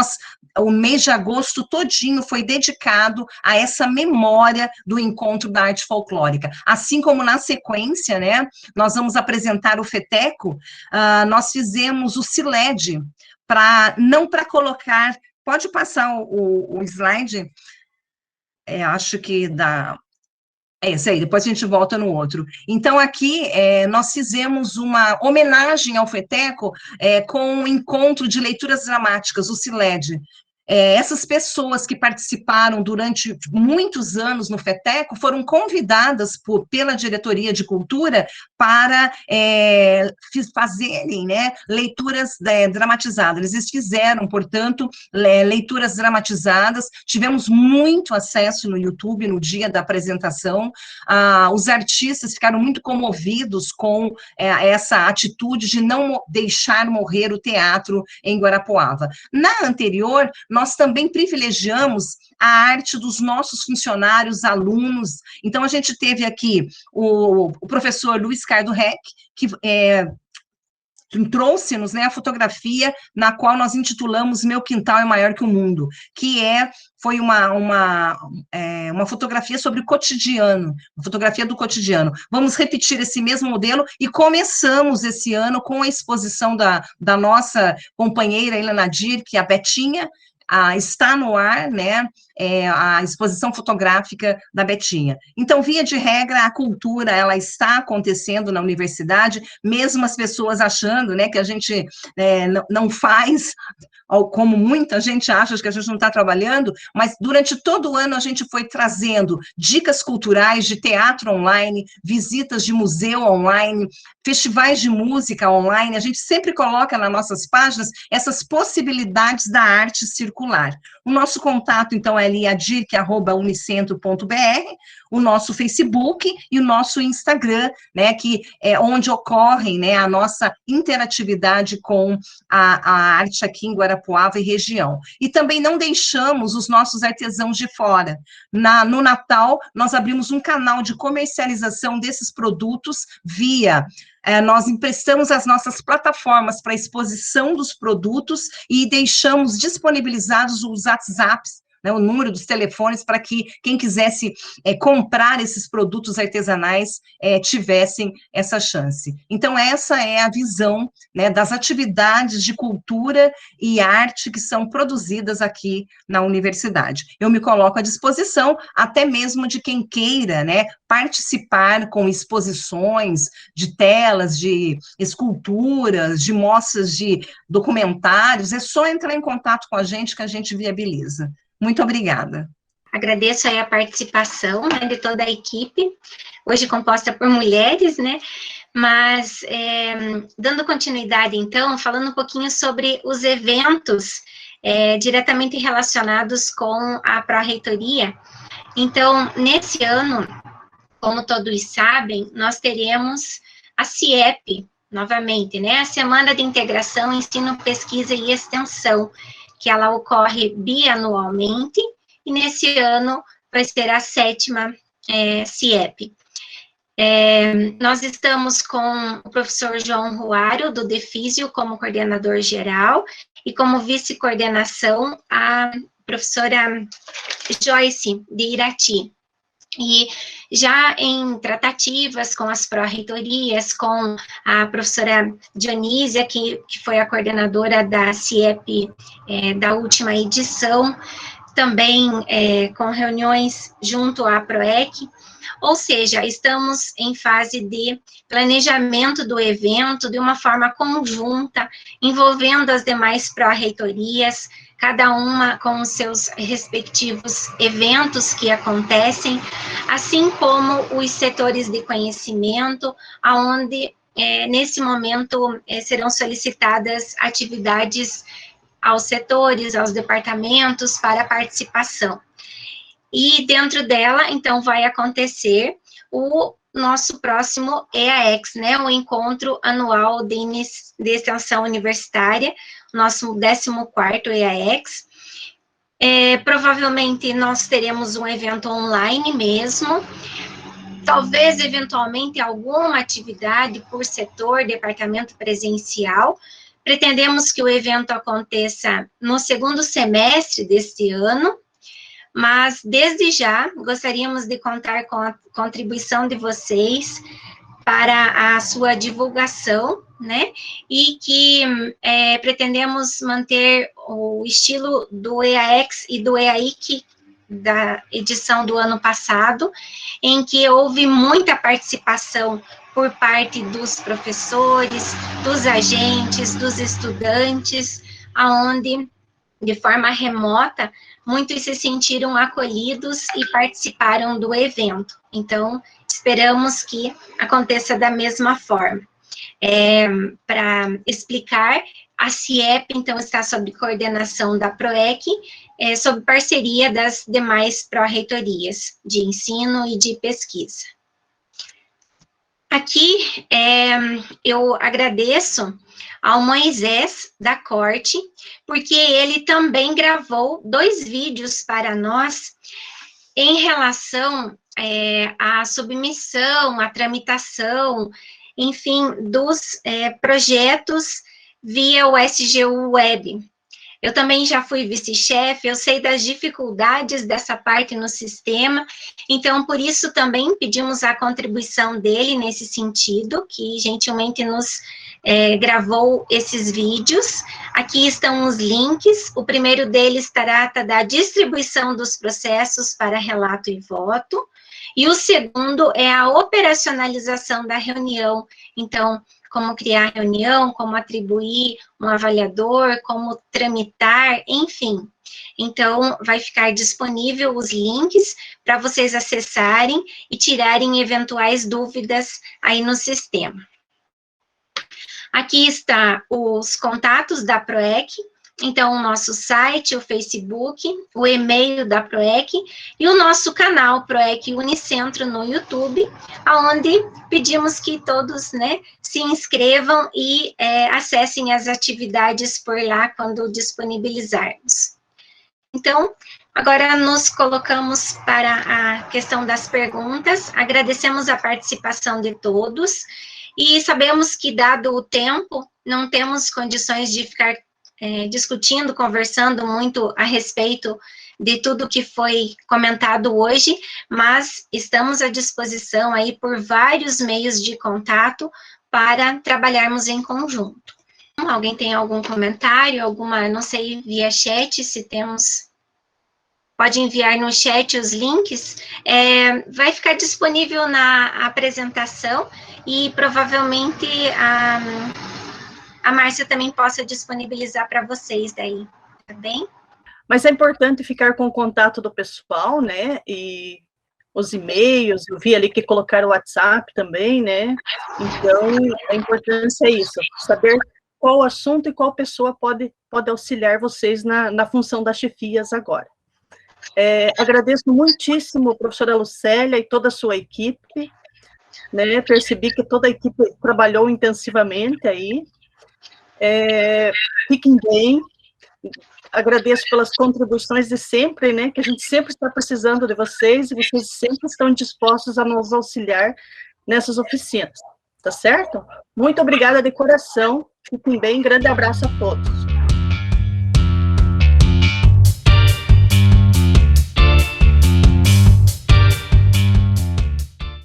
o mês de agosto todinho foi dedicado a essa memória do Encontro da Arte Folclórica. Assim como na sequência, né, nós vamos apresentar o FETECO, nós fizemos o CILED, não para colocar, pode passar o slide, acho que dá... Esse aí, depois a gente volta no outro. Então, aqui, nós fizemos uma homenagem ao FETECO com um encontro de leituras dramáticas, o CILED. Essas pessoas que participaram durante muitos anos no FETECO foram convidadas pela Diretoria de Cultura para fazerem, né, leituras dramatizadas. Eles fizeram, portanto, leituras dramatizadas, tivemos muito acesso no YouTube no dia da apresentação, os artistas ficaram muito comovidos com essa atitude de não deixar morrer o teatro em Guarapuava. Na anterior, nós também privilegiamos a arte dos nossos funcionários, alunos. Então, a gente teve aqui o professor Luiz Cardo Reck, que trouxe-nos, né, a fotografia na qual nós intitulamos Meu Quintal é Maior que o Mundo, que foi uma fotografia sobre o cotidiano, uma fotografia do cotidiano. Vamos repetir esse mesmo modelo e começamos esse ano com a exposição da nossa companheira Ilha Nadir, que é a Betinha, está no ar, né, a exposição fotográfica da Betinha. Então, via de regra, a cultura, ela está acontecendo na universidade, mesmo as pessoas achando, né, que a gente não faz, como muita gente acha que a gente não está trabalhando, mas durante todo o ano a gente foi trazendo dicas culturais de teatro online, visitas de museu online, festivais de música online, a gente sempre coloca nas nossas páginas essas possibilidades da arte circular. O nosso contato, então, é liadirc@unicentro.br, o nosso Facebook e o nosso Instagram, né, que é onde ocorre, né, a nossa interatividade com a arte aqui em Guarapuava e região. E também não deixamos os nossos artesãos de fora. No Natal, nós abrimos um canal de comercialização desses produtos via... nós emprestamos as nossas plataformas para exposição dos produtos e deixamos disponibilizados os WhatsApps, né, o número dos telefones, para que quem quisesse comprar esses produtos artesanais tivessem essa chance. Então, essa é a visão, né, das atividades de cultura e arte que são produzidas aqui na universidade. Eu me coloco à disposição, até mesmo de quem queira, né, participar com exposições de telas, de esculturas, de mostras de documentários, é só entrar em contato com a gente que a gente viabiliza. Muito obrigada. Agradeço aí a participação, né, de toda a equipe, hoje composta por mulheres, né, mas dando continuidade, então, falando um pouquinho sobre os eventos diretamente relacionados com a Pró-Reitoria. Então, nesse ano, como todos sabem, nós teremos a CIEP, novamente, né, a Semana de Integração, Ensino, Pesquisa e Extensão, que ela ocorre bianualmente, e nesse ano vai ser a 7ª CIEP. Nós estamos com o professor João Ruário, do DEFISIO, como coordenador geral, e como vice-coordenação, a professora Joyce, de Irati. E já em tratativas com as pró-reitorias, com a professora Dionísia, que foi a coordenadora da CIEP da última edição, também com reuniões junto à PROEC, ou seja, estamos em fase de planejamento do evento de uma forma conjunta, envolvendo as demais pró-reitorias, cada uma com os seus respectivos eventos que acontecem, assim como os setores de conhecimento, onde, nesse momento, serão solicitadas atividades aos setores, aos departamentos, para participação. e dentro dela, então, vai acontecer o nosso próximo EAEX, né, o Encontro Anual de Extensão Universitária, nosso 14º EAEX. Provavelmente nós teremos um evento online mesmo, talvez, eventualmente, alguma atividade por setor, departamento presencial. Pretendemos que o evento aconteça no 2º semestre deste ano, mas, desde já, gostaríamos de contar com a contribuição de vocês para a sua divulgação, né, e que pretendemos manter o estilo do EAEX e do EAIC da edição do ano passado, em que houve muita participação por parte dos professores, dos agentes, dos estudantes, aonde, de forma remota, muitos se sentiram acolhidos e participaram do evento. Então, esperamos que aconteça da mesma forma. Para explicar, a CIEP, então, está sob coordenação da PROEC, sob parceria das demais pró-reitorias de ensino e de pesquisa. Aqui, eu agradeço ao Moisés, da Corte, porque ele também gravou 2 vídeos para nós em relação à submissão, à tramitação, enfim, dos projetos via o SGU Web. Eu também já fui vice-chefe, eu sei das dificuldades dessa parte no sistema, então, por isso, também pedimos a contribuição dele nesse sentido, que gentilmente nos gravou esses vídeos. Aqui estão os links, o primeiro deles trata da distribuição dos processos para relato e voto, e o segundo é a operacionalização da reunião, então, como criar reunião, como atribuir um avaliador, como tramitar, enfim. Então, vai ficar disponível os links para vocês acessarem e tirarem eventuais dúvidas aí no sistema. Aqui está os contatos da PROEC, então, o nosso site, o Facebook, o e-mail da PROEC e o nosso canal PROEC Unicentro no YouTube, onde pedimos que todos, né, se inscrevam e acessem as atividades por lá quando disponibilizarmos. Então, agora nos colocamos para a questão das perguntas, agradecemos a participação de todos e sabemos que, dado o tempo, não temos condições de ficar discutindo, conversando muito a respeito de tudo que foi comentado hoje, mas estamos à disposição aí por vários meios de contato para trabalharmos em conjunto. Alguém tem algum comentário, alguma, não sei, via chat, se temos, pode enviar no chat os links, vai ficar disponível na apresentação e provavelmente a Márcia também possa disponibilizar para vocês daí, tá bem? Mas é importante ficar com o contato do pessoal, né, e os e-mails, eu vi ali que colocaram o WhatsApp também, né, então a importância é isso, saber qual assunto e qual pessoa pode auxiliar vocês na função das chefias agora. Agradeço muitíssimo a professora Lucélia e toda a sua equipe, né, percebi que toda a equipe trabalhou intensivamente aí. Fiquem bem, agradeço pelas contribuições de sempre, né, que a gente sempre está precisando de vocês, e vocês sempre estão dispostos a nos auxiliar nessas oficinas, tá certo? Muito obrigada de coração, fiquem bem, grande abraço a todos.